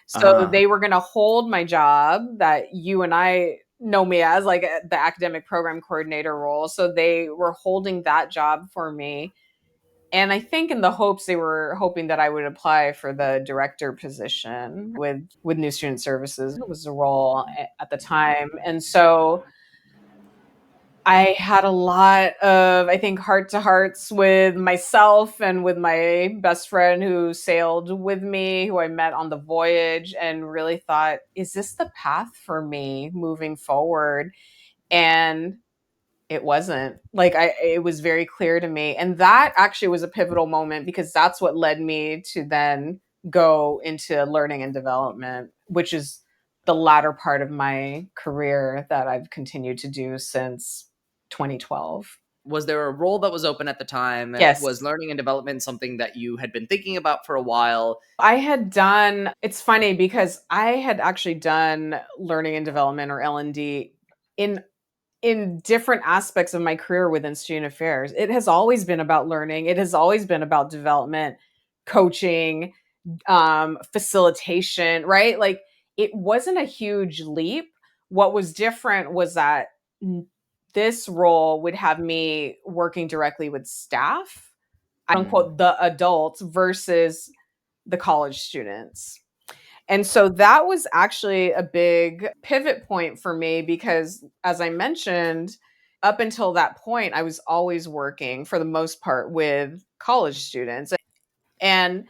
So Uh-huh. they were going to hold my job that you and I know me as, like the academic program coordinator role. So they were holding that job for me. And I think in the hopes they were hoping that I would apply for the director position with new student services. It was the role at the time. And so I had a lot of, I think, heart to hearts with myself and with my best friend who sailed with me, who I met on the voyage, and really thought, is this the path for me moving forward? And it wasn't. It was very clear to me. And that actually was a pivotal moment because that's what led me to then go into learning and development, which is the latter part of my career that I've continued to do since 2012. Was there a role that was open at the time? Yes. Was learning and development something that you had been thinking about for a while? It's funny because I had actually done learning and development or L&D in different aspects of my career within student affairs. It has always been about learning. It has always been about development, coaching, facilitation, right? Like it wasn't a huge leap. What was different was that this role would have me working directly with staff, Mm. unquote, the adults versus the college students. And so that was actually a big pivot point for me because, as I mentioned, up until that point, I was always working for the most part with college students. And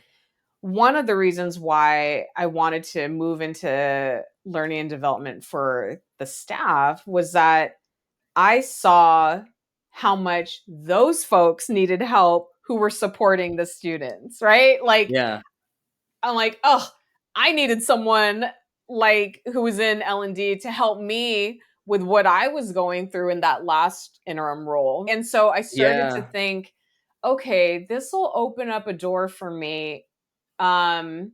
one of the reasons why I wanted to move into learning and development for the staff was that I saw how much those folks needed help who were supporting the students, right? Like, Yeah. I'm like, oh, I needed someone like who was in L&D to help me with what I was going through in that last interim role. And so I started to Yeah. think, okay, this will open up a door for me um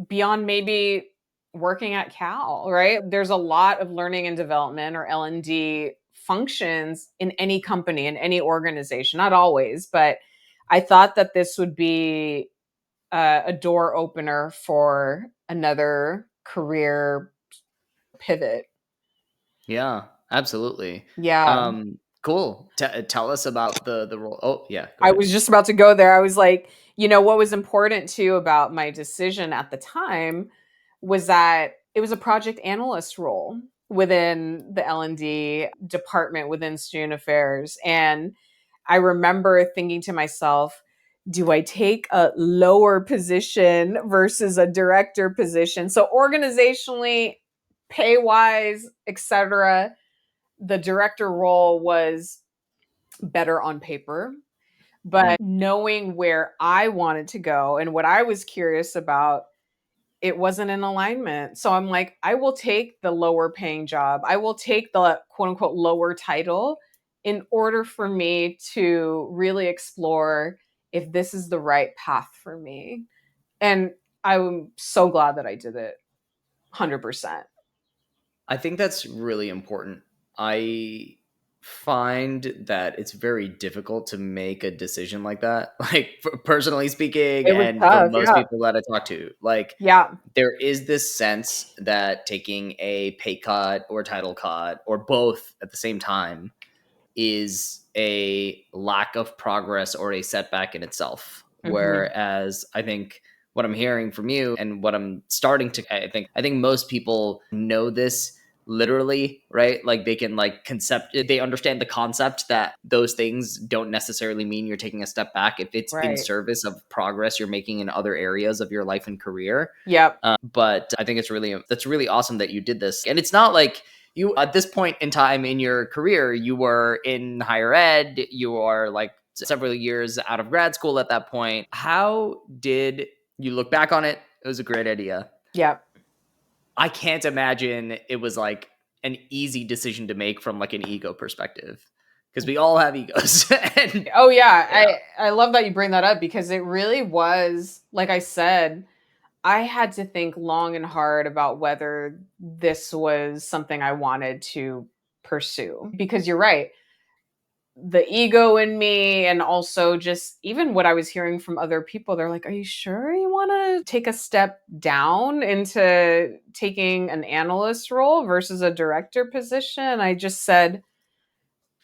beyond maybe working at Cal, right? There's a lot of learning and development or L&D functions in any company, in any organization, not always, but I thought that this would be a door opener for another career pivot. Yeah, absolutely. Yeah. Cool. Tell us about the role. Oh, yeah, go I ahead. was just about to go there. I was like, what was important too about my decision at the time was that it was a project analyst role within the L&D department within student affairs. And I remember thinking to myself, do I take a lower position versus a director position? So organizationally, pay wise, etc., the director role was better on paper, Mm. but knowing where I wanted to go and what I was curious about, it wasn't in alignment. So I'm like, I will take the lower paying job. I will take the quote unquote lower title in order for me to really explore if this is the right path for me. And I'm so glad that I did it 100%. I think that's really important. I find that it's very difficult to make a decision like that. Like, personally speaking, It was and for tough. most Yeah. people that I talk to, like, Yeah. there is this sense that taking a pay cut or title cut or both at the same time is a lack of progress or a setback in itself. Hmm. Whereas I think what I'm hearing from you and what I'm starting to I think most people know this literally, right? Like they can like they understand the concept that those things don't necessarily mean you're taking a step back if it's in Right. service of progress you're making in other areas of your life and career. Yep. But I think that's really awesome that you did this. And it's not like you at this point in time in your career, you were in higher ed, you are like several years out of grad school at that point. How did you look back on it? It was a great idea. Yep. I can't imagine it was like an easy decision to make from like an ego perspective because we all have egos. And Oh yeah, yeah, I love that you bring that up because it really was, like I said, I had to think long and hard about whether this was something I wanted to pursue. Because you're right, the ego in me, and also just even what I was hearing from other people, they're like, "Are you sure you want to take a step down into taking an analyst role versus a director position?" I just said,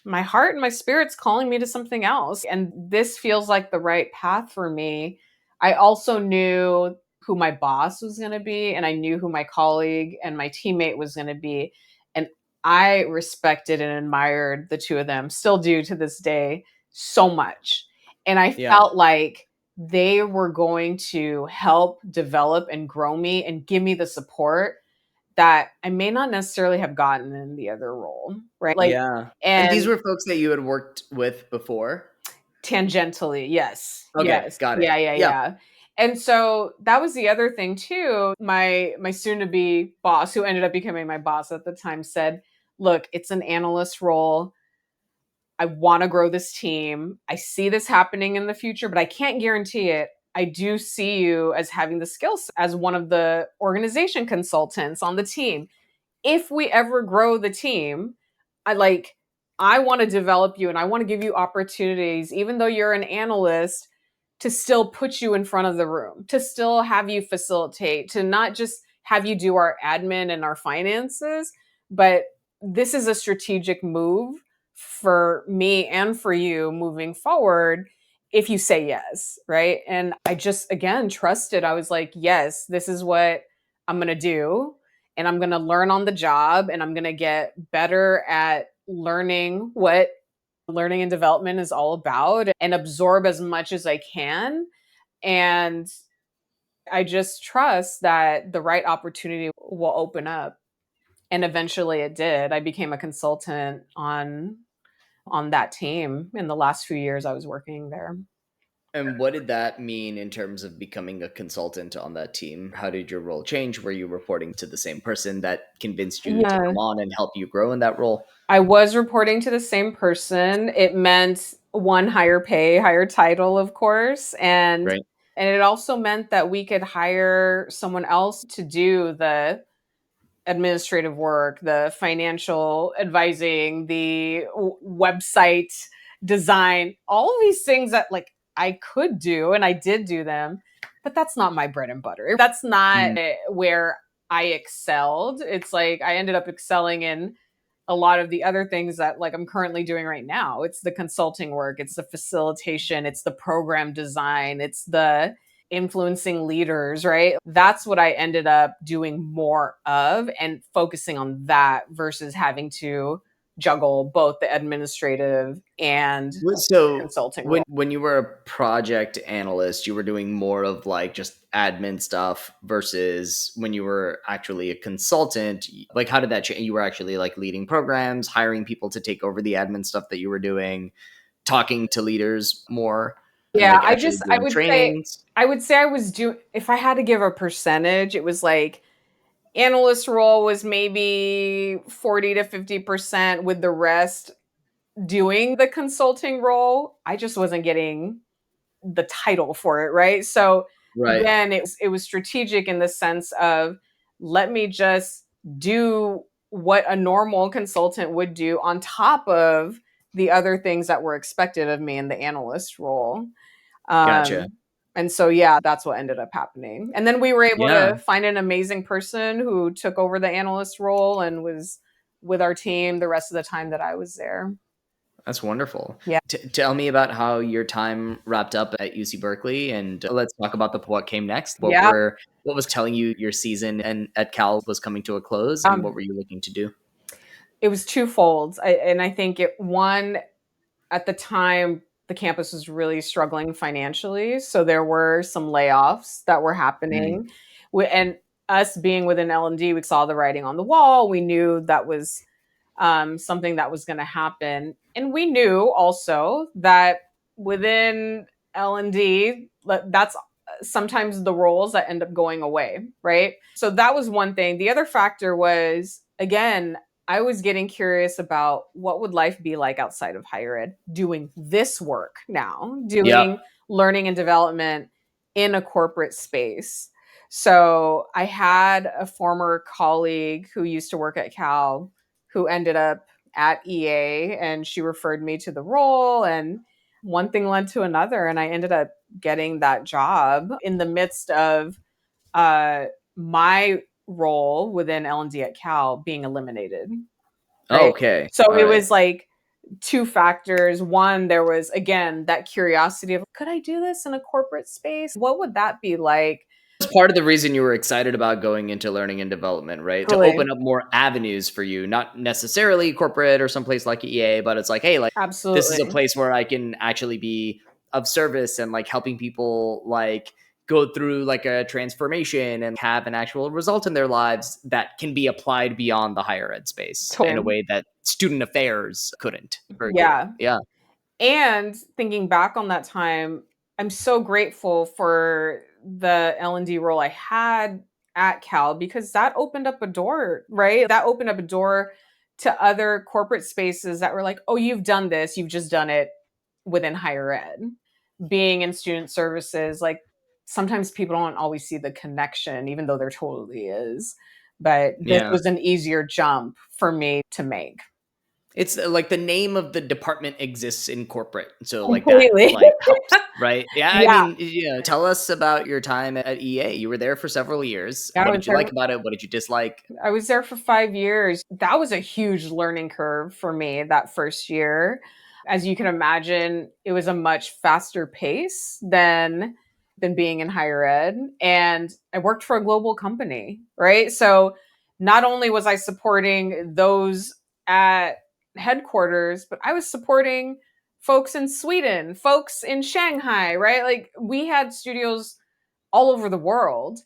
my heart and my spirit's calling me to something else. And this feels like the right path for me. I also knew who my boss was going to be, and I knew who my colleague and my teammate was going to be. And I respected and admired the two of them, still do to this day, so much. And I yeah, felt like they were going to help develop and grow me and give me the support that I may not necessarily have gotten in the other role, right? Like, yeah. And these and were folks that you had worked with before. tangentially, yes. Okay, Yes. got it. Yeah, yeah, Yeah, yeah. And so that was the other thing too. My soon to be boss, who ended up becoming my boss at the time, said, "Look, it's an analyst role. I want to grow this team. I see this happening in the future, but I can't guarantee it. I do see you as having the skills as one of the organization consultants on the team. If we ever grow the team, I like I want to develop you and I want to give you opportunities, even though you're an analyst, to still put you in front of the room, to still have you facilitate, to not just have you do our admin and our finances, but this is a strategic move for me and for you moving forward if you say yes, right?" And I just again trusted. I was like, "Yes, this is what I'm going to do, and I'm going to learn on the job, and I'm going to get better at learning what learning and development is all about and absorb as much as I can." And I just trust that the right opportunity will open up. And eventually it did. I became a consultant on that team in the last few years I was working there. And what did that mean in terms of becoming a consultant on that team? How did your role change? Were you reporting to the same person that convinced you to Yeah. come on and help you grow in that role? I was reporting to the same person. It meant one, higher pay, higher title, of course, Right. and it also meant that we could hire someone else to do the administrative work, the financial advising, the website design, all of these things that like I could do and I did do them, but that's not my bread and butter. That's not Mm. where I excelled. It's like I ended up excelling in a lot of the other things that like I'm currently doing right now. It's the consulting work, it's the facilitation, it's the program design, it's the influencing leaders, right? That's what I ended up doing more of and focusing on that versus having to juggle both the administrative and So consulting when role. when you were a project analyst, you were doing more of like just admin stuff versus when you were actually a consultant. Like, how did that change? You were actually like leading programs, hiring people to take over the admin stuff that you were doing, talking to leaders more, and Yeah, like actually I doing would say trainings. I was doing if I had to give a percentage, it was like analyst role was maybe 40 to 50% with the rest doing the consulting role. I just wasn't getting the title for it, right? So Right. again, it was strategic in the sense of let me just do what a normal consultant would do on top of the other things that were expected of me in the analyst role. Gotcha. And so yeah, that's what ended up happening. And then we were able Yeah, to find an amazing person who took over the analyst role and was with our team the rest of the time that I was there. that's wonderful. Yeah. Tell me about how your time wrapped up at UC Berkeley, and let's talk about what came next. Yeah. What was telling you your season and at Cal was coming to a close, and what Um, were you looking to do? it was twofold. And I think one, at the time, the campus was really struggling financially. So there were some layoffs that were Mm, happening. And us being within L&D, we saw the writing on the wall. We knew that was something that was going to happen. And we knew also that within L&D, that's sometimes the roles that end up going away, right? So that was one thing. The other factor was, again, I was getting curious about what would life be like outside of higher ed doing this work now, yep. doing learning and development in a corporate space. So I had a former colleague who used to work at Cal who ended up at EA, and she referred me to the role, and one thing led to another, and I ended up getting that job in the midst of uh, my role within L&D at Cal being eliminated, Oh, right? okay. So All it right. was like two factors. One, there was again that curiosity of could I do this in a corporate space? What would that be like? That's part of the reason you were excited about going into learning and development, right? To Totally. open up more avenues for you, not necessarily corporate or someplace like EA, but it's like, hey, like this is a Absolutely. place where I can actually be of service and like helping people like go through like a transformation and have an actual result in their lives that can be applied beyond the higher ed space in a Totally. way that student affairs couldn't. Very cool. Yeah. Yeah. And thinking back on that time, I'm so grateful for the L&D role I had at Cal because that opened up a door, right? That opened up a door to other corporate spaces that were like, "Oh, you've done this, you've just done it within higher ed." Being in student services, like sometimes people don't always see the connection even though there totally is. But this Yeah. was an easier jump for me to make. It's like the name of the department exists in corporate. So like that Completely. like helps, right? Yeah, I Yeah. mean, tell us about your time at EA. You were there for several years. Yeah, I What was did you there like about it? What did you dislike? I was there for 5 years. That was a huge learning curve for me that first year. As you can imagine, it was a much faster pace than being in higher ed, and I worked for a global company, right? So, not only was I supporting those at headquarters, but I was supporting folks in Sweden, folks in Shanghai, right? Like, we had studios all over the world.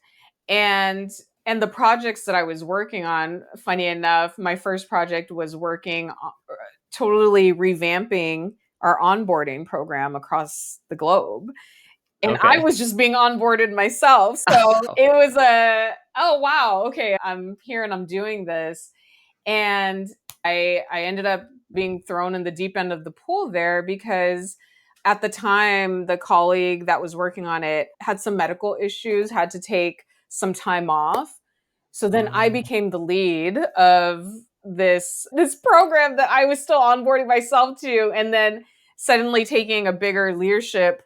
And the projects that I was working on, funny enough, my first project was working totally revamping our onboarding program across the globe. And I Okay. was just being onboarded myself. So it was oh wow, okay, I'm here and I'm doing this. And I ended up being thrown in the deep end of the pool there because at the time the colleague that was working on it had some medical issues, had to take some time off. So then I became the lead of this program that I was still onboarding myself to, and then suddenly taking a bigger leadership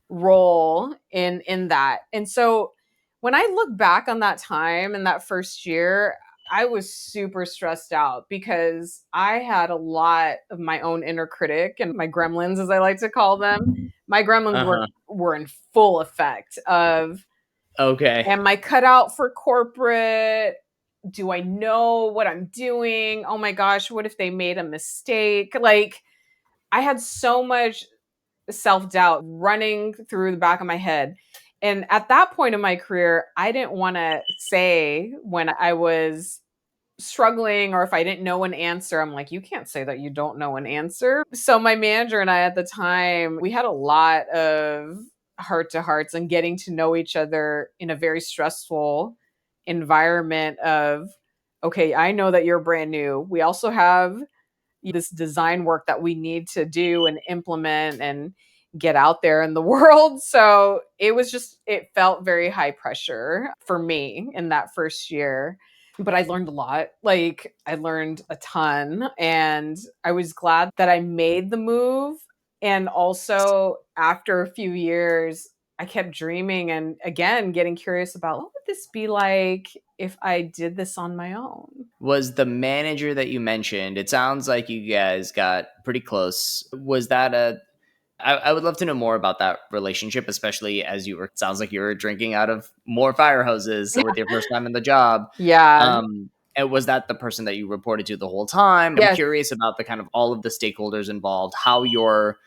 role in that. And so when I look back on that time in that first year, I was super stressed out because I had a lot of my own inner critic and my gremlins, as I like to call them. My gremlins were in full effect of, Okay. am I cut out for corporate? Do I know what I'm doing? Oh my gosh, what if they made a mistake? Like, I had so much self doubt running through the back of my head. And at that point in my career, I didn't want to say when I was struggling or if I didn't know an answer, I'm like, you can't say that you don't know an answer. So my manager and I at the time, we had a lot of heart to hearts and getting to know each other in a very stressful environment of, okay, I know that you're brand new. We also have this design work that we need to do and implement and get out there in the world. So it felt very high pressure for me in that first year. But I learned a lot. Like, I learned a ton. And I was glad that I made the move. And also, after a few years, I kept dreaming and again getting curious about what would this be like if I did this on my own. Was the manager that you mentioned, it sounds like you guys got pretty close. Was that I would love to know more about that relationship, especially as sounds like you were drinking out of more fire hoses with your first time in the job. Yeah. And was that the person that you reported to the whole time? I'm Yes. curious about the kind of all of the stakeholders involved, how your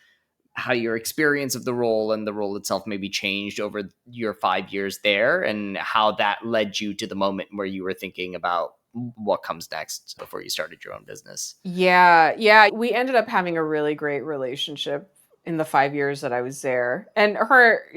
experience of the role and the role itself maybe changed over your 5 years there, and how that led you to the moment where you were thinking about what comes next before you started your own business. Yeah. Yeah. We ended up having a really great relationship in the 5 years that I was there. And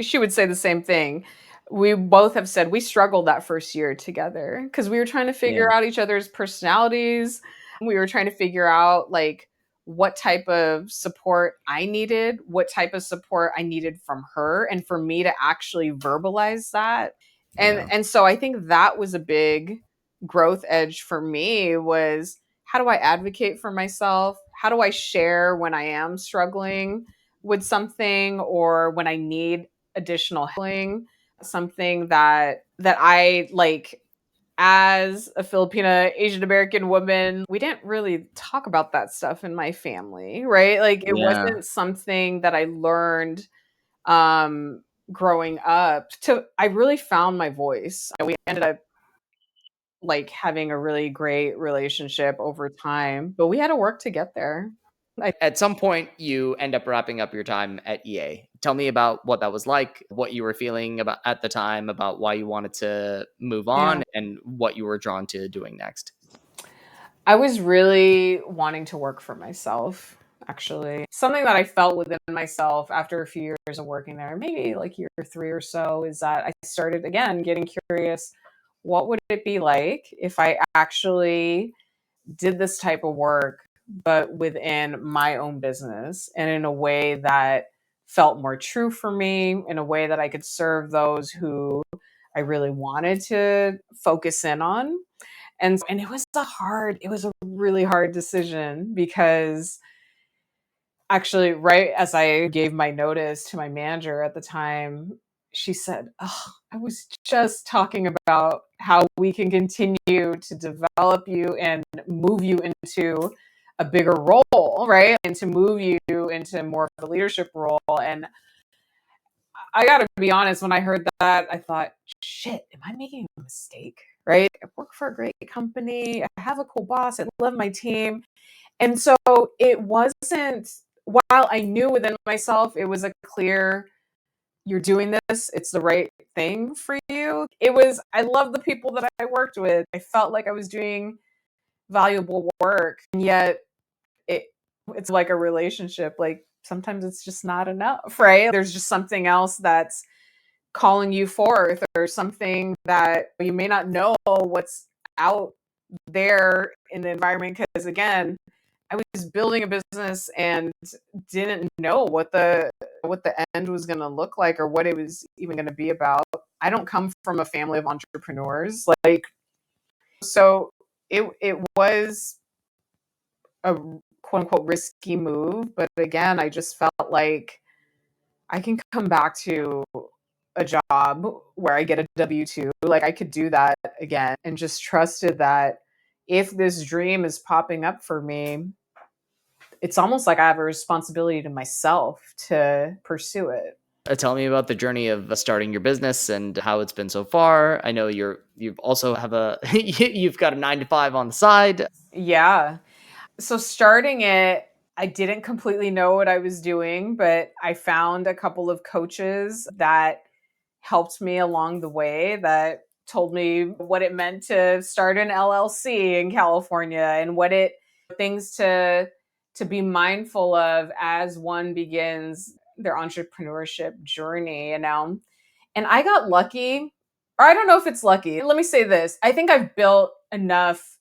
she would say the same thing. We both have said we struggled that first year together because we were trying to Yeah. figure out each other's personalities. We were trying to figure out like what type of support I needed, what type of support I needed from her, and for me to actually verbalize that. Yeah. And so I think that was a big growth edge for me was, how do I advocate for myself? How do I share when I am struggling with something or when I need additional healing? Something that I like as a Filipina Asian American woman, we didn't really talk about that stuff in my family, right? Like it Yeah. wasn't something that I learned um growing up. To I really found my voice. We ended up like having a really great relationship over time, but we had to work to get there. At some point, you end up wrapping up your time at EA. Tell me about what that was like, what you were feeling about at the time, about why you wanted to move Yeah. on, and what you were drawn to doing next. I was really wanting to work for myself, actually. Something that I felt within myself after a few years of working there, maybe like year 3 or so, is that I started again getting curious. What would it be like if I actually did this type of work, but within my own business and in a way that felt more true for me, in a way that I could serve those who I really wanted to focus in on. And it was a really hard decision because actually right as I gave my notice to my manager at the time, she said, "Oh, I was just talking about how we can continue to develop you and move you into a bigger role, right? And to move you into more of a leadership role." And I got to be honest, when I heard that, I thought, shit, am I making a mistake? Right? I work for a great company. I have a cool boss. I love my team. And so it wasn't, while I knew within myself, it was a clear you're doing this, it's the right thing for you. I love the people that I worked with. I felt like I was doing valuable work, and yet it it's like a relationship. Like sometimes it's just not enough, right? There's just something else that's calling you forth, or something that you may not know what's out there in the environment. Because again, I was building a business and didn't know what the end was going to look like, or what it was even going to be about. I don't come from a family of entrepreneurs, like, so it was a quote unquote risky move. But again, I just felt like I can come back to a job where I get a W-2. Like I could do that again, and just trusted that if this dream is popping up for me, it's almost like I have a responsibility to myself to pursue it. Tell me about the journey of starting your business and how it's been so far. I know you've also have a you've got a 9 to 5 on the side. Yeah. So starting it, I didn't completely know what I was doing, but I found a couple of coaches that helped me along the way, that told me what it meant to start an LLC in California, and what it things to be mindful of as one begins their entrepreneurship journey, And I got lucky, or I don't know if it's lucky. Let me say this. I think I've built enough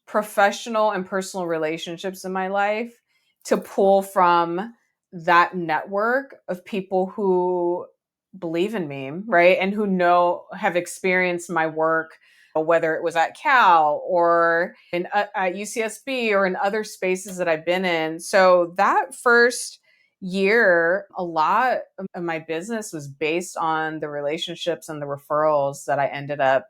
professional and personal relationships in my life to pull from that network of people who believe in me, right? And who have experienced my work, whether it was at Cal or at UCSB or in other spaces that I've been in. So that first year, a lot of my business was based on the relationships and the referrals that I ended up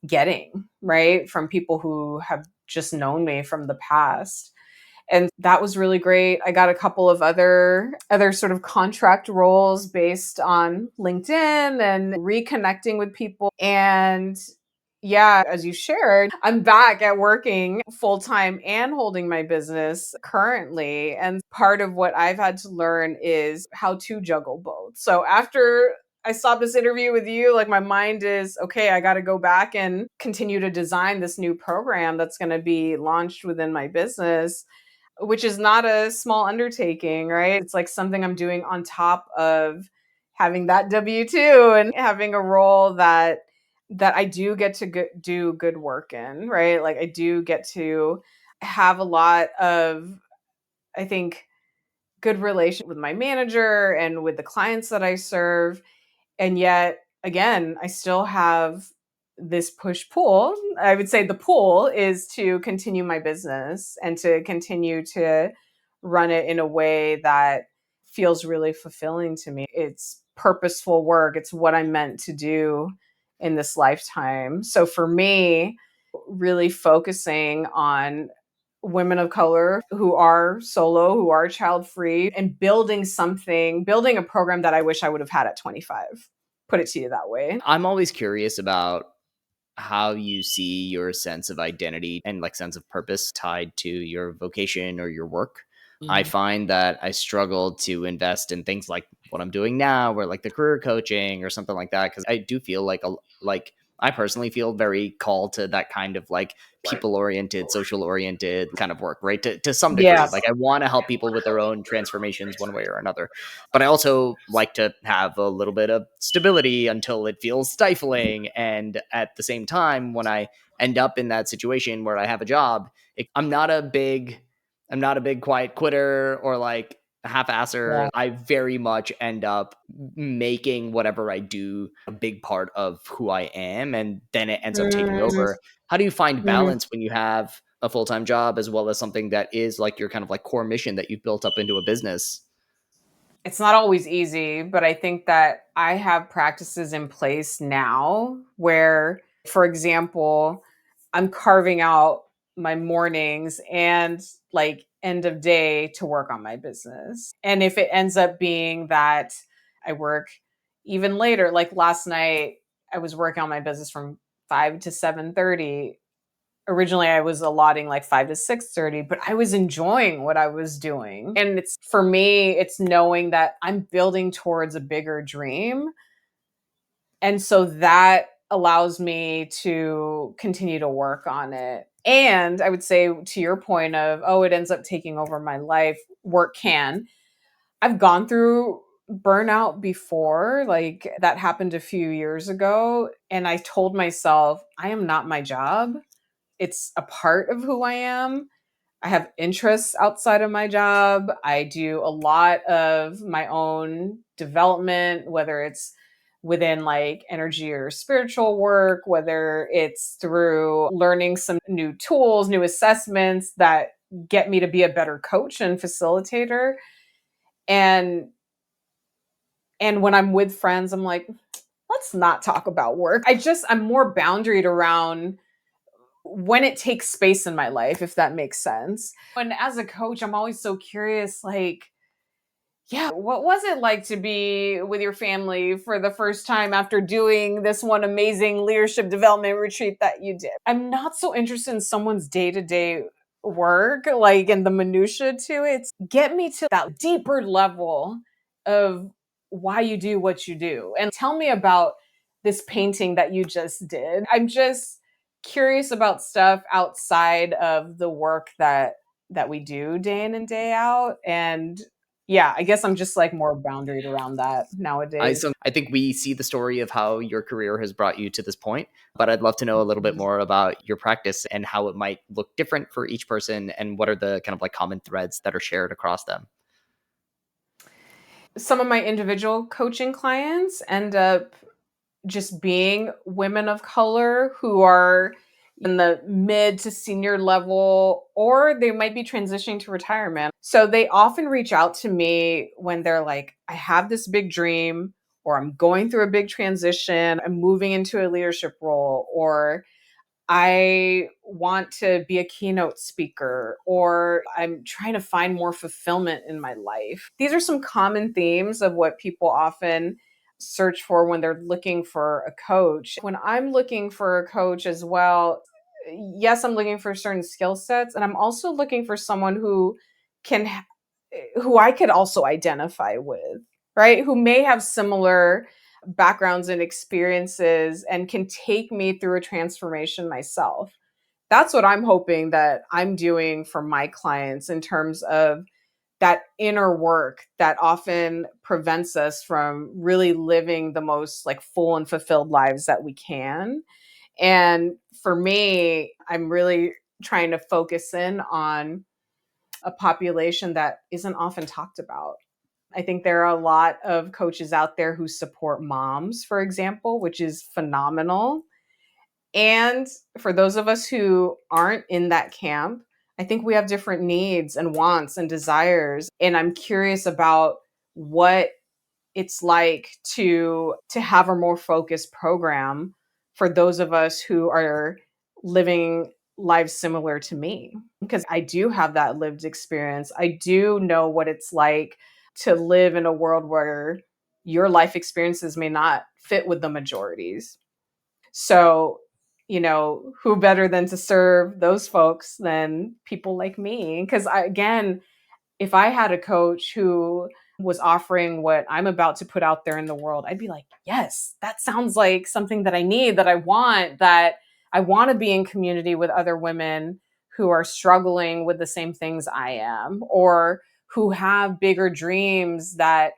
getting, right? From people who have just known me from the past. And that was really great. I got a couple of other sort of contract roles based on LinkedIn and reconnecting with people. And yeah, as you shared, I'm back at working full time and holding my business currently. And part of what I've had to learn is how to juggle both. So after I saw this interview with you, like my mind is, okay, I got to go back and continue to design this new program that's going to be launched within my business, which is not a small undertaking, right? It's like something I'm doing on top of having that W-2 and having a role that I do get to do good work in, right? Like I do get to have a lot of, I think, good relation with my manager and with the clients that I serve. And yet, again, I still have this push pull. I would say the pull is to continue my business and to continue to run it in a way that feels really fulfilling to me. It's purposeful work, it's what I'm meant to do in this lifetime. So for me, really focusing on women of color who are solo, who are child free, and building a program that I wish I would have had at 25. Put it to you that way. I'm always curious about how you see your sense of identity and like sense of purpose tied to your vocation or your work. I Mm. find that I struggle to invest in things like what I'm doing now, or like the career coaching or something like that, because I do feel like I personally feel very called to that kind of like people oriented, social oriented kind of work, right? To some degree, Yeah. like I want to help people with their own transformations one way or another, but I also like to have a little bit of stability until it feels stifling. And at the same time, when I end up in that situation where I have a job, I'm not a big quiet quitter or like a half-asser. Yeah. I very much end up making whatever I do a big part of who I am, and then it ends up taking Mm, over. How do you find mm. balance when you have a full-time job as well as something that is like your kind of like core mission that you've built up into a business? It's not always easy, but I think that I have practices in place now where, for example, I'm carving out my mornings and like end of day to work on my business. And if it ends up being that I work even later, like last night, I was working on my business from 5 to 7:30. originally I was allotting like 5 to 6:30, but I was enjoying what I was doing. And it's for me, it's knowing that I'm building towards a bigger dream. And so that allows me to continue to work on it. And I would say to your point of, oh, it ends up taking over my life, work can. I've gone through burnout before, like that happened a few years ago. And I told myself, I am not my job. It's a part of who I am. I have interests outside of my job. I do a lot of my own development, whether it's within like energy or spiritual work, whether it's through learning some new tools, new assessments that get me to be a better coach and facilitator. And when I'm with friends, I'm like, let's not talk about work. I'm more boundaried around when it takes space in my life, if that makes sense. And as a coach, I'm always so curious, like, yeah, what was it like to be with your family for the first time after doing this one amazing leadership development retreat that you did? I'm not so interested in someone's day to day work, like in the minutia to it. Get me to that deeper level of why you do what you do. And tell me about this painting that you just did. I'm just curious about stuff outside of the work that we do day in and day out. And yeah, I guess I'm just like more boundaried around that nowadays. I think we see the story of how your career has brought you to this point, but I'd love to know a little bit Mhm. more about your practice and how it might look different for each person and what are the kind of like common threads that are shared across them. Some of my individual coaching clients end up just being women of color who are in the mid to senior level, or they might be transitioning to retirement. So they often reach out to me when they're like, I have this big dream, or I'm going through a big transition, I'm moving into a leadership role, or I want to be a keynote speaker, or I'm trying to find more fulfillment in my life. These are some common themes of what people often search for when they're looking for a coach. When I'm looking for a coach as well, yes, I'm looking for certain skill sets, and I'm also looking for someone who can who I could also identify with, right? Who may have similar backgrounds and experiences and can take me through a transformation myself. That's what I'm hoping that I'm doing for my clients in terms of that inner work that often prevents us from really living the most like full and fulfilled lives that we can. And for me, I'm really trying to focus in on a population that isn't often talked about. I think there are a lot of coaches out there who support moms, for example, which is phenomenal. And for those of us who aren't in that camp, I think we have different needs and wants and desires. And I'm curious about what it's like to have a more focused program for those of us who are living lives similar to me, because I do have that lived experience. I do know what it's like to live in a world where your life experiences may not fit with the majorities. So, who better than to serve those folks than people like me? Because again, if I had a coach who was offering what I'm about to put out there in the world, I'd be like, yes, that sounds like something that I need, that I want to be in community with other women who are struggling with the same things I am, or who have bigger dreams that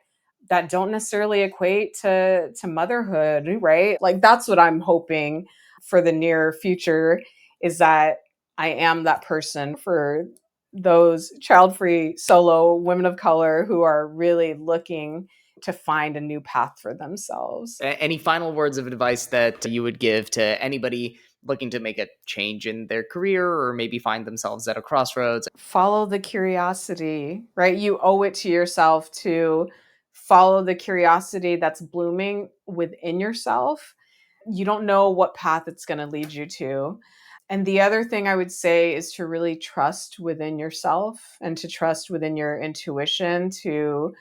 don't necessarily equate to motherhood, right? Like that's what I'm hoping for the near future, is that I am that person for those child-free solo women of color who are really looking to find a new path for themselves. Any final words of advice that you would give to anybody looking to make a change in their career or maybe find themselves at a crossroads? Follow the curiosity, right? You owe it to yourself to follow the curiosity that's blooming within yourself. You don't know what path it's going to lead you to. And the other thing I would say is to really trust within yourself and to trust within your intuition, to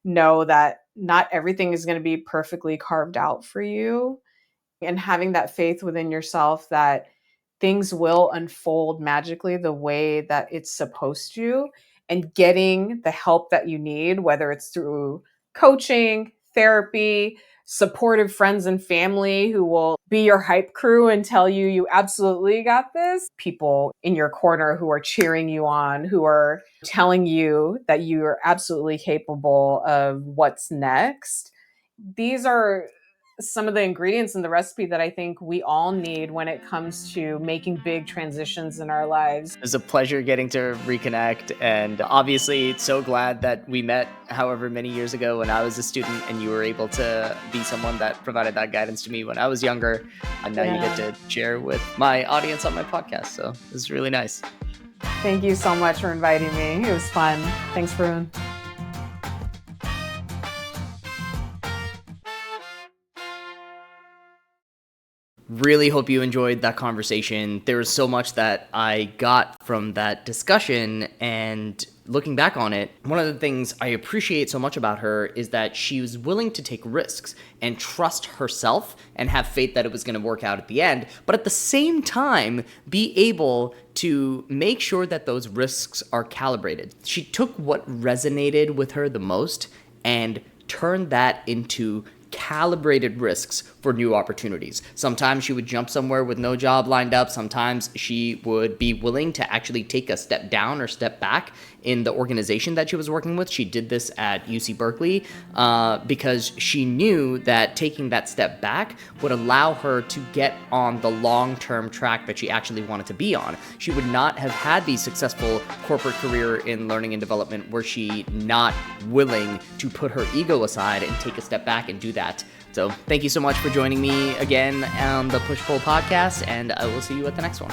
know that not everything is going to be perfectly carved out for you, and having that faith within yourself that things will unfold magically the way that it's supposed to, and getting the help that you need, whether it's through coaching, therapy, supportive friends and family who will be your hype crew and tell you you absolutely got this. People in your corner who are cheering you on, who are telling you that you are absolutely capable of what's next. These are some of the ingredients in the recipe that I think we all need when it comes to making big transitions in our lives. It was a pleasure getting to reconnect, and obviously so glad that we met however many years ago when I was a student and you were able to be someone that provided that guidance to me when I was younger, and now you get to share with my audience on my podcast. So this is really nice. Thank you so much for inviting me. It was fun. Thanks, Varun. Really hope you enjoyed that conversation. There was so much that I got from that discussion, and looking back on it, one of the things I appreciate so much about her is that she was willing to take risks and trust herself and have faith that it was going to work out at the end, but at the same time, be able to make sure that those risks are calibrated. She took what resonated with her the most and turned that into calibrated risks for new opportunities. Sometimes she would jump somewhere with no job lined up. Sometimes she would be willing to actually take a step down or step back in the organization that she was working with. She did this at UC Berkeley because she knew that taking that step back would allow her to get on the long-term track that she actually wanted to be on. She would not have had the successful corporate career in learning and development were she not willing to put her ego aside and take a step back and do that. So thank you so much for joining me again on the Push Pull podcast, and I will see you at the next one.